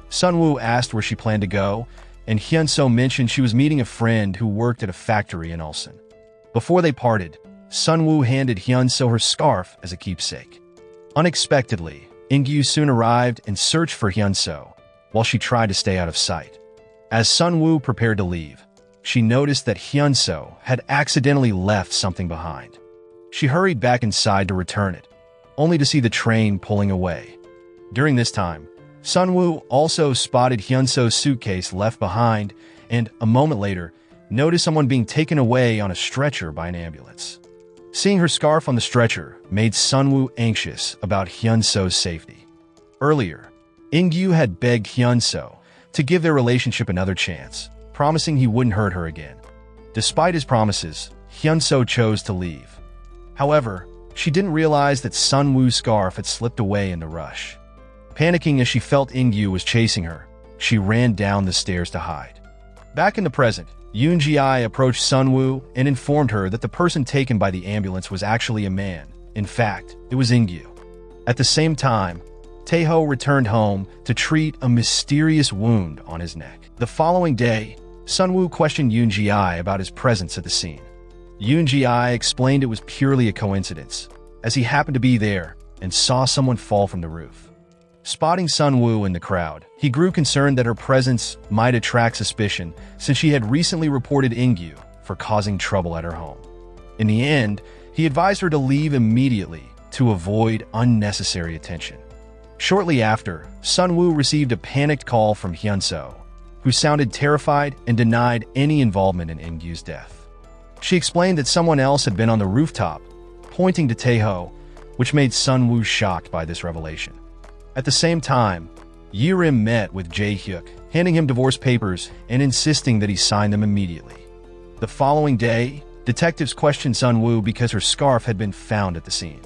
Sunwoo asked where she planned to go, and Hyunso mentioned she was meeting a friend who worked at a factory in Ulsan. Before they parted, Sunwoo handed Hyunso her scarf as a keepsake. Unexpectedly, Ingyu soon arrived and searched for Hyunso, while she tried to stay out of sight. As Sunwoo prepared to leave, she noticed that Hyunso had accidentally left something behind. She hurried back inside to return it, only to see the train pulling away. During this time, Sunwoo also spotted Hyunso's suitcase left behind and, a moment later, noticed someone being taken away on a stretcher by an ambulance. Seeing her scarf on the stretcher made Sunwoo anxious about Hyunso's safety. Earlier, Ingyu had begged Hyunso to give their relationship another chance, promising he wouldn't hurt her again. Despite his promises, Hyunso chose to leave. However, she didn't realize that Sunwoo's scarf had slipped away in the rush. Panicking as she felt Ingyu was chasing her, she ran down the stairs to hide. Back in the present, Yoon Ji-ai approached Sunwoo and informed her that the person taken by the ambulance was actually a man. In fact, it was Ingyu. At the same time, Taeho returned home to treat a mysterious wound on his neck. The following day, Sunwoo questioned Yoon Ji-ai about his presence at the scene. Yoon Ji-ai explained it was purely a coincidence, as he happened to be there and saw someone fall from the roof. Spotting Sunwoo in the crowd, he grew concerned that her presence might attract suspicion since she had recently reported Ingyu for causing trouble at her home. In the end, he advised her to leave immediately to avoid unnecessary attention. Shortly after, Sunwoo received a panicked call from Hyunseo, who sounded terrified and denied any involvement in Ingyu's death. She explained that someone else had been on the rooftop, pointing to Taeho, which made Sunwoo shocked by this revelation. At the same time, Yerim met with Jae-hyuk, handing him divorce papers and insisting that he sign them immediately. The following day, detectives questioned Sunwoo because her scarf had been found at the scene.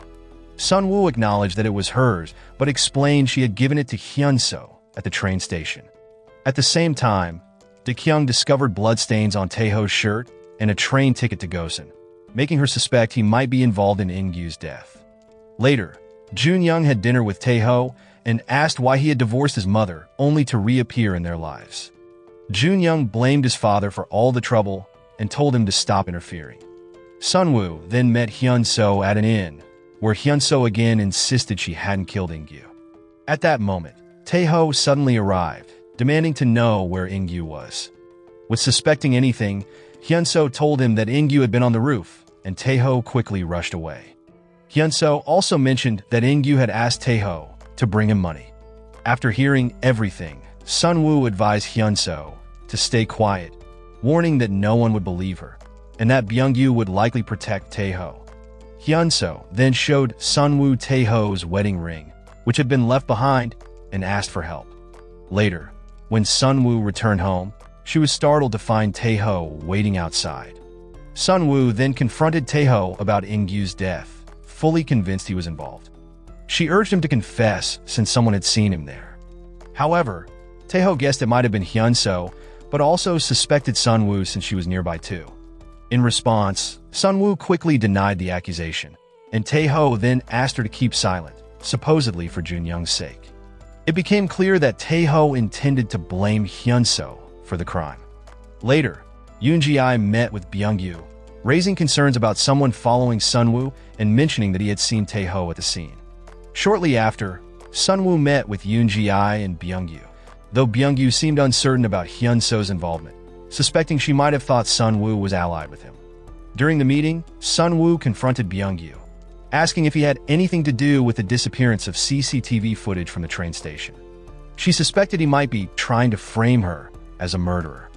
Sunwoo acknowledged that it was hers, but explained she had given it to Hyunseo at the train station. At the same time, Daekyung discovered bloodstains on Taeho's shirt and a train ticket to Gosan, making her suspect he might be involved in Ingyu's death. Later, Junyoung had dinner with Taeho and asked why he had divorced his mother, only to reappear in their lives. Junyoung blamed his father for all the trouble and told him to stop interfering. Sunwoo then met Hyunseo at an inn, where Hyunseo again insisted she hadn't killed Ingyu. At that moment, Taeho suddenly arrived, demanding to know where Ingyu was. With suspecting anything, Hyunseo told him that Ingyu had been on the roof, and Taeho quickly rushed away. Hyunseo also mentioned that Ingyu had asked Taeho to bring him money. After hearing everything, Sunwoo advised Hyunseo to stay quiet, warning that no one would believe her, and that Byungyu would likely protect Taeho. Hyunseo then showed Sunwoo Taeho's wedding ring, which had been left behind, and asked for help. Later, when Sunwoo returned home, she was startled to find Taeho waiting outside. Sunwoo then confronted Taeho about Ingyu's death, fully convinced he was involved. She urged him to confess since someone had seen him there. However, Taeho guessed it might have been Hyunseo, but also suspected Sunwoo since she was nearby too. In response, Sunwoo quickly denied the accusation, and Taeho then asked her to keep silent, supposedly for Junyoung's sake. It became clear that Taeho intended to blame Hyunseo for the crime. Later, Yoon Ji-ai met with Byungyu, raising concerns about someone following Sunwoo and mentioning that he had seen Taeho at the scene. Shortly after, Sunwoo met with Yoon Ji-ai and Byungyu, though Byungyu seemed uncertain about Hyunseo's involvement, suspecting she might have thought Sunwoo was allied with him. During the meeting, Sunwoo confronted Byungyu, asking if he had anything to do with the disappearance of CCTV footage from the train station. She suspected he might be trying to frame her as a murderer.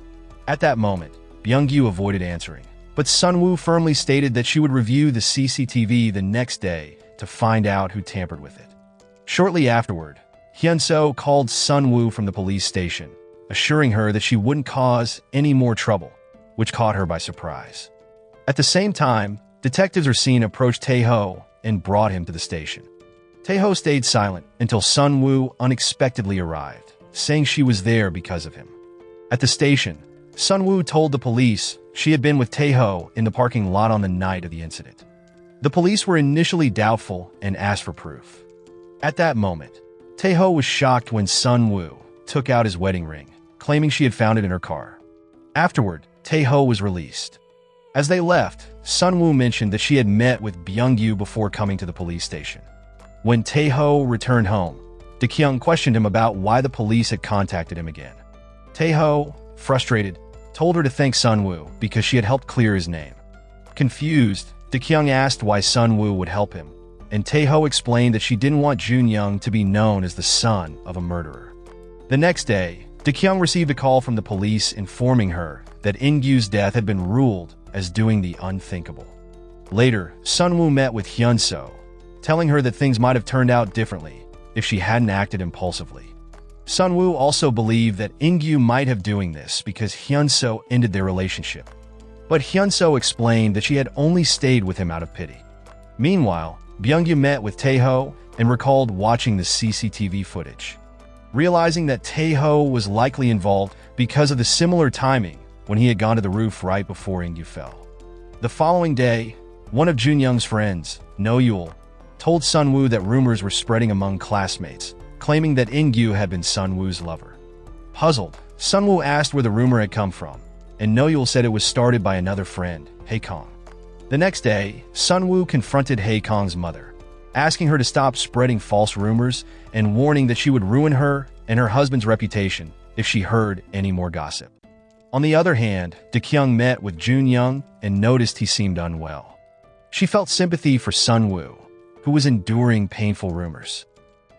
At that moment, Byungyu avoided answering, but Sunwoo firmly stated that she would review the CCTV the next day to find out who tampered with it. Shortly afterward, Hyunseo called Sunwoo from the police station, assuring her that she wouldn't cause any more trouble, which caught her by surprise. At the same time, detectives are seen approach Taeho and brought him to the station. Taeho stayed silent until Sunwoo unexpectedly arrived, saying she was there because of him. At the station, Sunwoo told the police she had been with Taeho in the parking lot on the night of the incident. The police were initially doubtful and asked for proof. At that moment, Taeho was shocked when Sunwoo took out his wedding ring, claiming she had found it in her car. Afterward, Taeho was released. As they left, Sunwoo mentioned that she had met with Byungyu before coming to the police station. When Taeho returned home, Daekyung questioned him about why the police had contacted him again. Taeho, frustrated, told her to thank Sunwoo because she had helped clear his name. Confused, Daekyung asked why Sunwoo would help him, and Taeho explained that she didn't want Junyoung to be known as the son of a murderer. The next day, Daekyung received a call from the police informing her that Ingyu's death had been ruled as doing the unthinkable. Later, Sunwoo met with Hyunseo, telling her that things might have turned out differently if she hadn't acted impulsively. Sunwoo also believed that Ingyu might have doing this because Hyunseo ended their relationship, but Hyunseo explained that she had only stayed with him out of pity. Meanwhile, Byungyu met with Taeho and recalled watching the CCTV footage. Realizing that Taeho was likely involved because of the similar timing when he had gone to the roof right before Ingyu fell. The following day, one of Junyoung's friends, No-yul, told Sunwoo that rumors were spreading among classmates, claiming that In-gyu had been Sun-woo's lover. Puzzled, Sun-woo asked where the rumor had come from, and No-yul said it was started by another friend, Hae-kong. The next day, Sun-woo confronted Hae-kong's mother, asking her to stop spreading false rumors and warning that she would ruin her and her husband's reputation if she heard any more gossip. On the other hand, Dakyung met with Jun-young and noticed he seemed unwell. She felt sympathy for Sun-woo, who was enduring painful rumors.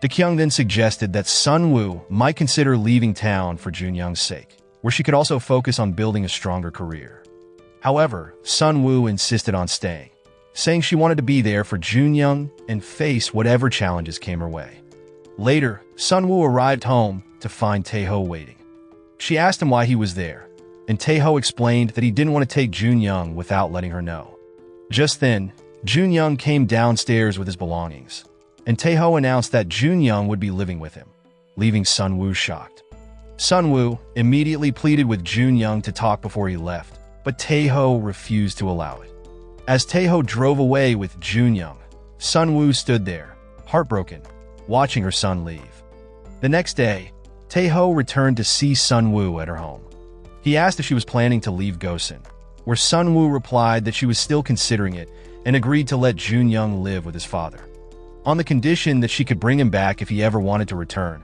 Dakyung then suggested that Sun-woo might consider leaving town for Jun-young's sake, where she could also focus on building a stronger career. However, Sun-woo insisted on staying, saying she wanted to be there for Jun-young and face whatever challenges came her way. Later, Sun-woo arrived home to find Tae-ho waiting. She asked him why he was there, and Tae-ho explained that he didn't want to take Jun-young without letting her know. Just then, Jun-young came downstairs with his belongings, and Tae-ho announced that Jun-young would be living with him, leaving Sun-woo shocked. Sun-woo immediately pleaded with Jun-young to talk before he left, but Tae-ho refused to allow it. As Tae-ho drove away with Jun-young, Sun-woo stood there, heartbroken, watching her son leave. The next day, Tae-ho returned to see Sun-woo at her home. He asked if she was planning to leave Gosen, where Sun-woo replied that she was still considering it and agreed to let Jun-young live with his father, on the condition that she could bring him back if he ever wanted to return.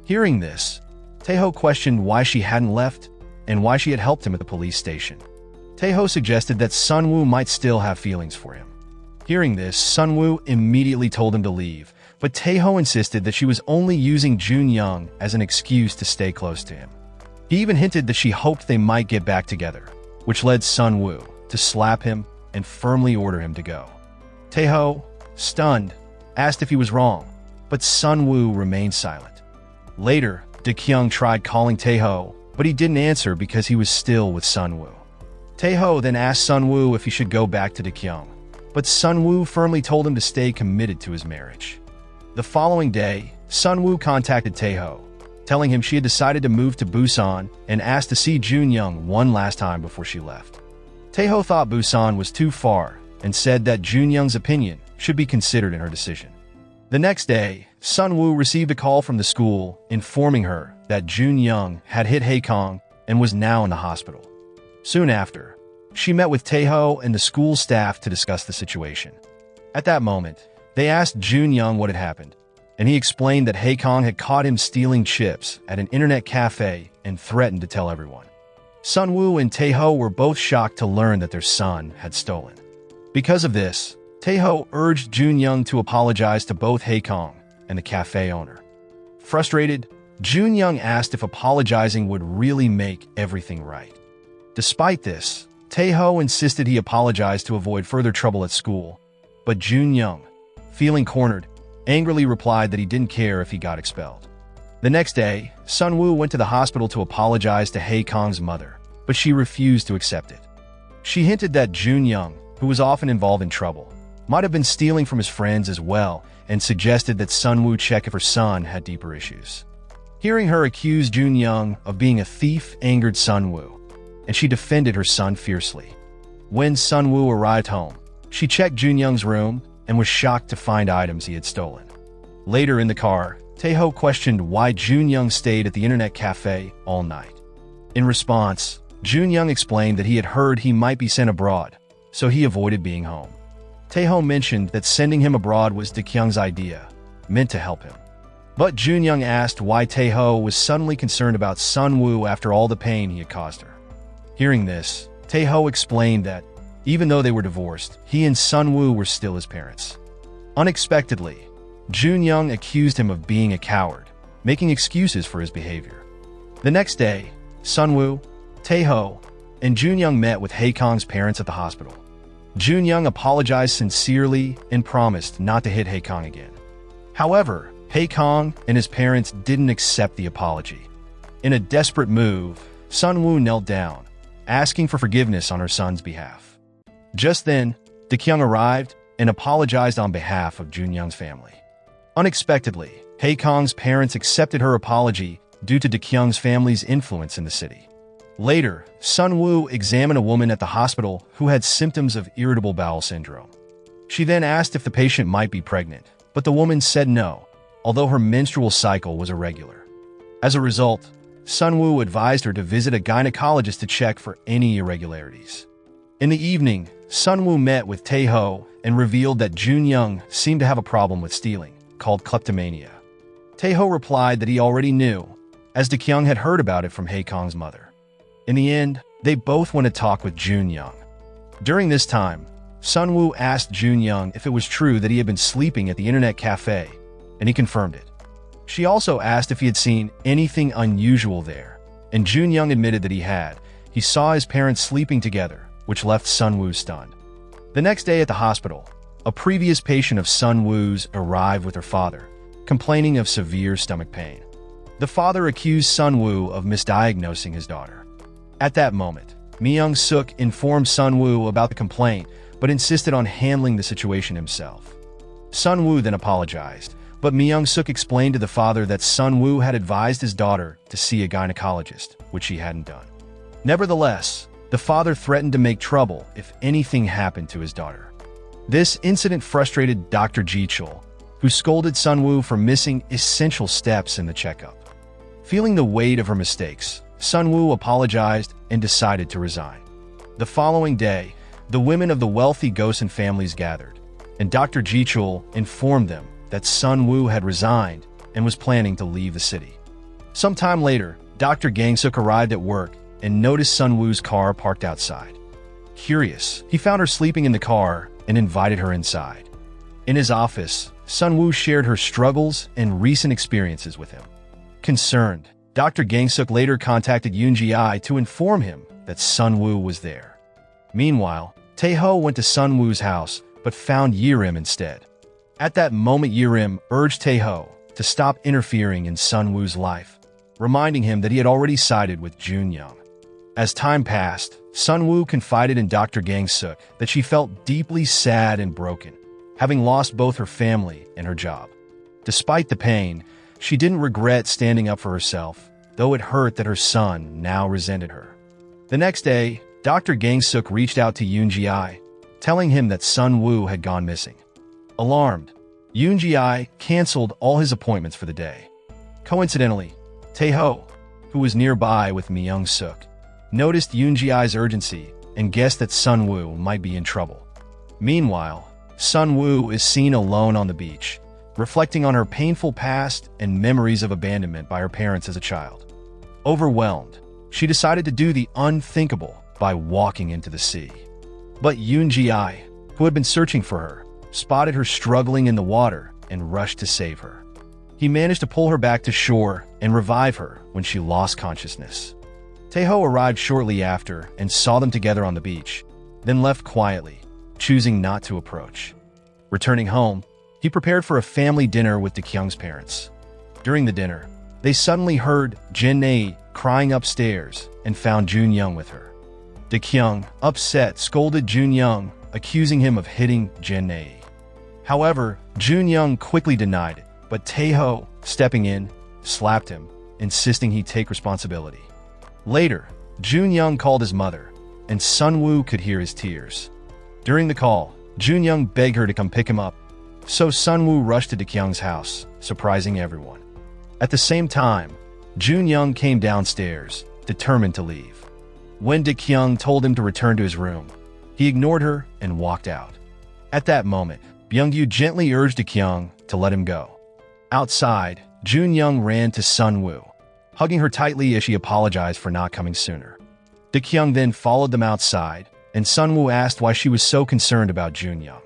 Hearing this, Tae-ho questioned why she hadn't left and why she had helped him at the police station. Tae-ho suggested that Sun-woo might still have feelings for him. Hearing this, Sun-woo immediately told him to leave, but Tae-ho insisted that she was only using Jun-young as an excuse to stay close to him. He even hinted that she hoped they might get back together, which led Sun-woo to slap him and firmly order him to go. Tae-ho, stunned, asked if he was wrong, but Sun-woo remained silent. Later, Dakyung tried calling Tae-ho, but he didn't answer because he was still with Sun-woo. Tae-ho then asked Sun-woo if he should go back to Dakyung, but Sun-woo firmly told him to stay committed to his marriage. The following day, Sun-woo contacted Tae-ho, telling him she had decided to move to Busan and asked to see Jun-young one last time before she left. Tae-ho thought Busan was too far and said that Jun-young's opinion should be considered in her decision. The next day, Sun-woo received a call from the school informing her that Jun-young had hit Hae-kong and was now in the hospital. Soon after, she met with Tae-ho and the school staff to discuss the situation. At that moment, they asked Jun-young what had happened, and he explained that Hae-kong had caught him stealing chips at an internet cafe and threatened to tell everyone. Sun-woo and Tae-ho were both shocked to learn that their son had stolen. Because of this, Tae-ho urged Jun-young to apologize to both Hae-kong and the cafe owner. Frustrated, Jun-young asked if apologizing would really make everything right. Despite this, Tae-ho insisted he apologize to avoid further trouble at school, but Jun-young, feeling cornered, angrily replied that he didn't care if he got expelled. The next day, Sun-woo went to the hospital to apologize to Hae-kong's mother, but she refused to accept it. She hinted that Jun-young, who was often involved in trouble, might have been stealing from his friends as well, and suggested that Sun-woo check if her son had deeper issues. Hearing her accuse Jun-young of being a thief angered Sun-woo, and she defended her son fiercely. When Sun-woo arrived home, she checked Jun-young's room and was shocked to find items he had stolen. Later in the car, Tae-ho questioned why Jun-young stayed at the internet cafe all night. In response, Jun-young explained that he had heard he might be sent abroad, so he avoided being home. Tae-ho mentioned that sending him abroad was Dakyung's idea, meant to help him. But Jun-young asked why Tae-ho was suddenly concerned about Sun-woo after all the pain he had caused her. Hearing this, Tae-ho explained that, even though they were divorced, he and Sun-woo were still his parents. Unexpectedly, Jun-young accused him of being a coward, making excuses for his behavior. The next day, Sun-woo, Tae-ho, and Jun-young met with Hae-kong's parents at the hospital. Jun-young apologized sincerely and promised not to hit Hae-kong again. However, Hae-kong and his parents didn't accept the apology. In a desperate move, Sun-woo knelt down, asking for forgiveness on her son's behalf. Just then, Dakyung arrived and apologized on behalf of Jun-young's family. Unexpectedly, Hae-kong's parents accepted her apology due to Dakyung's family's influence in the city. Later, Sun-woo examined a woman at the hospital who had symptoms of irritable bowel syndrome. She then asked if the patient might be pregnant, but the woman said no, although her menstrual cycle was irregular. As a result, Sunwoo advised her to visit a gynecologist to check for any irregularities. In the evening, Sunwoo met with Taeho and revealed that Junyoung seemed to have a problem with stealing, called kleptomania. Taeho replied that he already knew, as Dakyung had heard about it from Haekong's mother. In the end, they both went to talk with Junyoung. During this time, Sunwoo asked Junyoung if it was true that he had been sleeping at the internet cafe, and he confirmed it. She also asked if he had seen anything unusual there, and Junyoung admitted that he had. He saw his parents sleeping together, which left Sunwoo stunned. The next day at the hospital, a previous patient of Sunwoo's arrived with her father, complaining of severe stomach pain. The father accused Sunwoo of misdiagnosing his daughter. At that moment, Myung-suk informed Sunwoo about the complaint, but insisted on handling the situation himself. Sunwoo then apologized, but Myung-suk explained to the father that Sunwoo had advised his daughter to see a gynecologist, which he hadn't done. Nevertheless, the father threatened to make trouble if anything happened to his daughter. This incident frustrated Dr. Ji-chul, who scolded Sunwoo for missing essential steps in the checkup. Feeling the weight of her mistakes, Sunwoo apologized and decided to resign. The following day, the women of the wealthy Gosen families gathered, and Dr. Ji-chul informed them that Sunwoo had resigned and was planning to leave the city. Sometime later, Dr. Gangsuk arrived at work and noticed Sunwoo's car parked outside. Curious, he found her sleeping in the car and invited her inside. In his office, Sunwoo shared her struggles and recent experiences with him. Concerned, Dr. Gangsuk later contacted Yoon Ji-ai to inform him that Sunwoo was there. Meanwhile, Taeho went to Sunwoo's house but found Yerim instead. At that moment, Yerim urged Taeho to stop interfering in Sunwoo's life, reminding him that he had already sided with Junyoung. As time passed, Sunwoo confided in Dr. Gangsuk that she felt deeply sad and broken, having lost both her family and her job. Despite the pain, she didn't regret standing up for herself, though it hurt that her son now resented her. The next day, Dr. Gangsuk reached out to Yoon Ji-ai, telling him that Sunwoo had gone missing. Alarmed, Yoon Ji-ai canceled all his appointments for the day. Coincidentally, Taeho, who was nearby with Myung-suk, noticed Yoon Ji-ai's urgency and guessed that Sunwoo might be in trouble. Meanwhile, Sunwoo is seen alone on the beach, reflecting on her painful past and memories of abandonment by her parents as a child. Overwhelmed, she decided to do the unthinkable by walking into the sea. But Yoon Ji-ai, who had been searching for her, spotted her struggling in the water and rushed to save her. He managed to pull her back to shore and revive her when she lost consciousness. Taeho arrived shortly after and saw them together on the beach, then left quietly, choosing not to approach. Returning home, he prepared for a family dinner with Dakyung's parents. During the dinner, they suddenly heard Jin-nae crying upstairs and found Junyoung with her. Dakyung, upset, scolded Junyoung, accusing him of hitting Jin-nae. However, Junyoung quickly denied it, but Taeho, stepping in, slapped him, insisting he take responsibility. Later, Junyoung called his mother, and Sunwoo could hear his tears. During the call, Junyoung begged her to come pick him up, so Sunwoo rushed to Dakyung's house, surprising everyone. At the same time, Junyoung came downstairs, determined to leave. When Dakyung told him to return to his room, he ignored her and walked out. At that moment, Byung-yu gently urged Dakyung to let him go. Outside, Junyoung ran to Sunwoo, hugging her tightly as she apologized for not coming sooner. Dakyung then followed them outside, and Sunwoo asked why she was so concerned about Junyoung.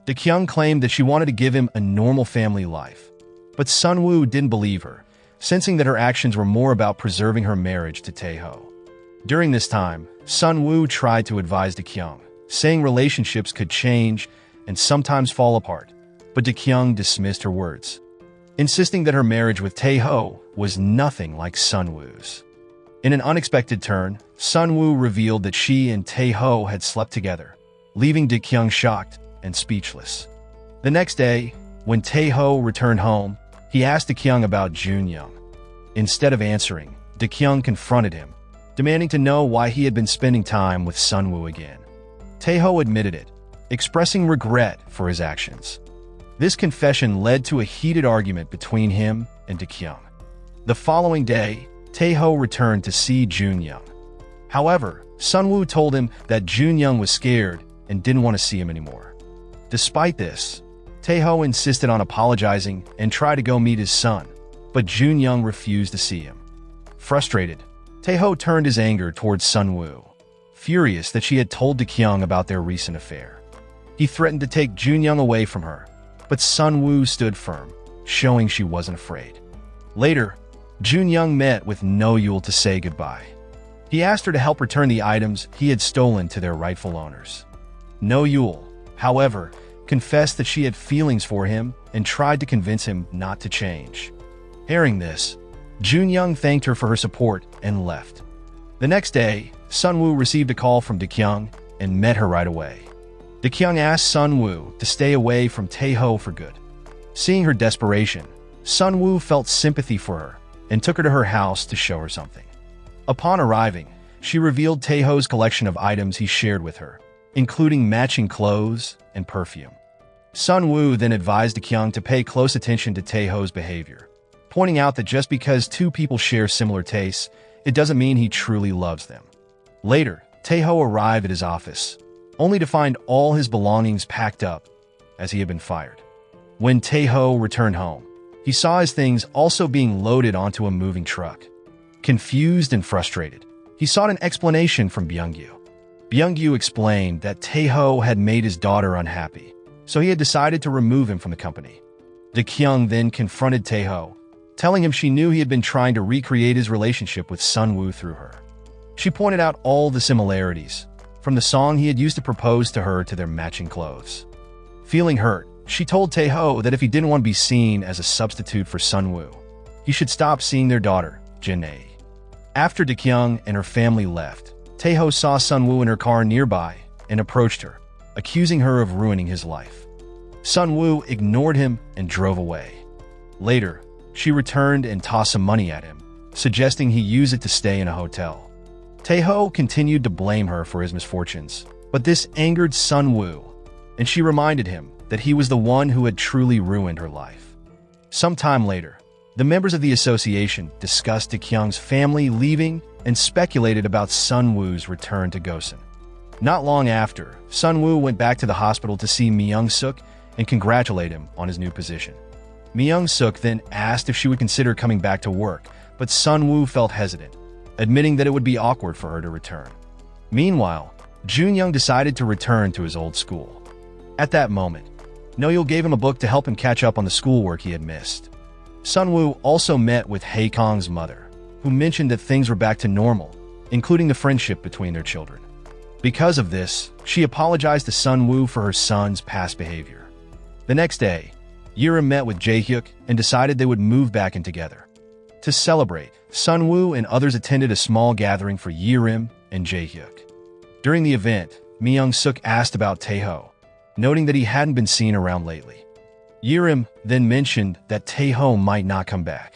Dakyung claimed that she wanted to give him a normal family life, but Sunwoo didn't believe her, sensing that her actions were more about preserving her marriage to Taeho. During this time, Sunwoo tried to advise Dakyung, saying relationships could change and sometimes fall apart, but Dakyung dismissed her words, insisting that her marriage with Taeho was nothing like Sunwoo's. In an unexpected turn, Sunwoo revealed that she and Taeho had slept together, leaving Dakyung shocked and speechless. The next day, when Taeho returned home, he asked Dakyung about Junyoung. Instead of answering, Dakyung confronted him, demanding to know why he had been spending time with Sunwoo again. Taeho admitted it, expressing regret for his actions. This confession led to a heated argument between him and Taekyung. The following day, Taeho returned to see Junyoung. However, Sunwoo told him that Junyoung was scared and didn't want to see him anymore. Despite this, Taeho insisted on apologizing and tried to go meet his son, but Junyoung refused to see him. Frustrated, Taeho turned his anger towards Sunwoo, furious that she had told Taekyung about their recent affair. He threatened to take Junyoung away from her, but Sunwoo stood firm, showing she wasn't afraid. Later, Junyoung met with No-Yul to say goodbye. He asked her to help return the items he had stolen to their rightful owners. No-Yul, however, confessed that she had feelings for him and tried to convince him not to change. Hearing this, Junyoung thanked her for her support and left. The next day, Sunwoo received a call from Taekyung and met her right away. Taekyung asked Sunwoo to stay away from Taeho for good. Seeing her desperation, Sunwoo felt sympathy for her and took her to her house to show her something. Upon arriving, she revealed Taeho's collection of items he shared with her, including matching clothes and perfume. Sunwoo then advised Taekyung to pay close attention to Taeho's behavior, pointing out that just because two people share similar tastes, it doesn't mean he truly loves them. Later, Taeho arrived at his office, only to find all his belongings packed up, as he had been fired. When Taeho returned home, he saw his things also being loaded onto a moving truck. Confused and frustrated, he sought an explanation from Byung-gyu. Byung-gyu explained that Taeho had made his daughter unhappy, so he had decided to remove him from the company. Taekyung then confronted Taeho, telling him she knew he had been trying to recreate his relationship with Sunwoo through her. She pointed out all the similarities, from the song he had used to propose to her to their matching clothes. Feeling hurt, she told Taeho that if he didn't want to be seen as a substitute for Sunwoo, he should stop seeing their daughter, Jin-ae. After Taekyung and her family left, Taeho saw Sunwoo in her car nearby and approached her, accusing her of ruining his life. Sunwoo ignored him and drove away. Later, she returned and tossed some money at him, suggesting he use it to stay in a hotel. Taeho continued to blame her for his misfortunes, but this angered Sunwoo, and she reminded him that he was the one who had truly ruined her life. Sometime later, the members of the association discussed Taekyung's family leaving and speculated about Sunwoo's return to Gosan. Not long after, Sunwoo went back to the hospital to see Myung-suk and congratulate him on his new position. Myung-suk then asked if she would consider coming back to work, but Sunwoo felt hesitant, admitting that it would be awkward for her to return. Meanwhile, Junyoung decided to return to his old school. At that moment, No-Yul gave him a book to help him catch up on the schoolwork he had missed. Sunwoo also met with Haekong's mother, who mentioned that things were back to normal, including the friendship between their children. Because of this, she apologized to Sunwoo for her son's past behavior. The next day, Yerim met with Jaehyuk and decided they would move back in together. To celebrate, Sunwoo and others attended a small gathering for Yerim and Jaehyuk. During the event, Myung-suk asked about Taeho, noting that he hadn't been seen around lately. Yerim then mentioned that Taeho might not come back.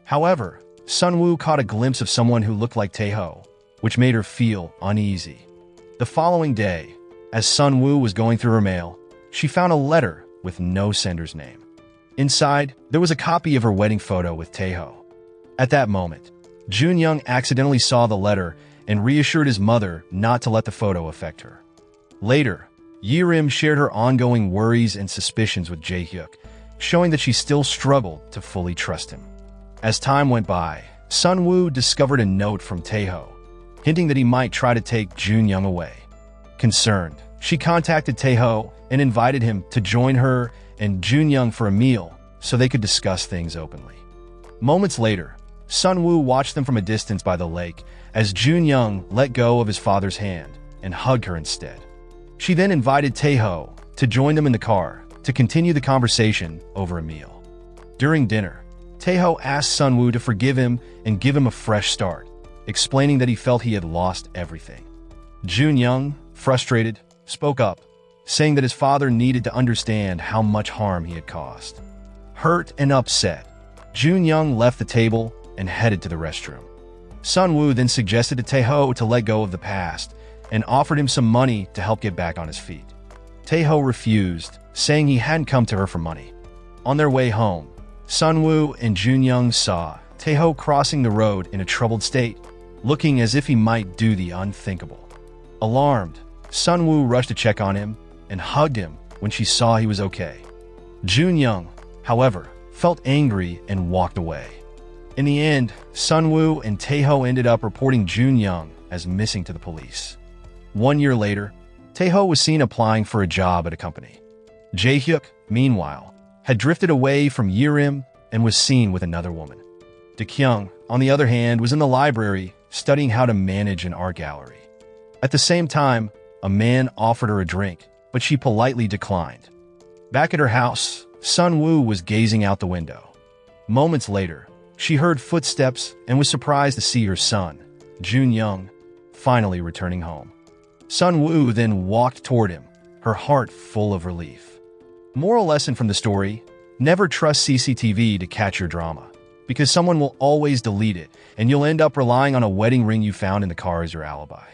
However, Sunwoo caught a glimpse of someone who looked like Taeho, which made her feel uneasy. The following day, as Sunwoo was going through her mail, she found a letter with no sender's name. Inside, there was a copy of her wedding photo with Taeho. At that moment, Junyoung accidentally saw the letter and reassured his mother not to let the photo affect her. Later, Yerim shared her ongoing worries and suspicions with Jaehyuk, showing that she still struggled to fully trust him. As time went by, Sunwoo discovered a note from Taeho, hinting that he might try to take Junyoung away. Concerned, she contacted Taeho and invited him to join her and Junyoung for a meal so they could discuss things openly. Moments later, Sunwoo watched them from a distance by the lake as Junyoung let go of his father's hand and hugged her instead. She then invited Taeho to join them in the car to continue the conversation over a meal. During dinner, Taeho asked Sunwoo to forgive him and give him a fresh start, explaining that he felt he had lost everything. Junyoung, frustrated, spoke up, saying that his father needed to understand how much harm he had caused. Hurt and upset, Junyoung left the table and headed to the restroom. Sunwoo then suggested to Taeho to let go of the past and offered him some money to help get back on his feet. Taeho refused, saying he hadn't come to her for money. On their way home, Sunwoo and Junyoung saw Taeho crossing the road in a troubled state, looking as if he might do the unthinkable. Alarmed, Sunwoo rushed to check on him and hugged him when she saw he was okay. Junyoung, however, felt angry and walked away. In the end, Sunwoo and Taeho ended up reporting Junyoung as missing to the police. 1 year later, Taeho was seen applying for a job at a company. Jaehyuk, meanwhile, had drifted away from Yerim and was seen with another woman. Daekyung, on the other hand, was in the library studying how to manage an art gallery. At the same time, a man offered her a drink, but she politely declined. Back at her house, Sunwoo was gazing out the window. Moments later, she heard footsteps and was surprised to see her son, Junyoung, finally returning home. Sunwoo then walked toward him, her heart full of relief. Moral lesson from the story: never trust CCTV to catch your drama, because someone will always delete it, and you'll end up relying on a wedding ring you found in the car as your alibi.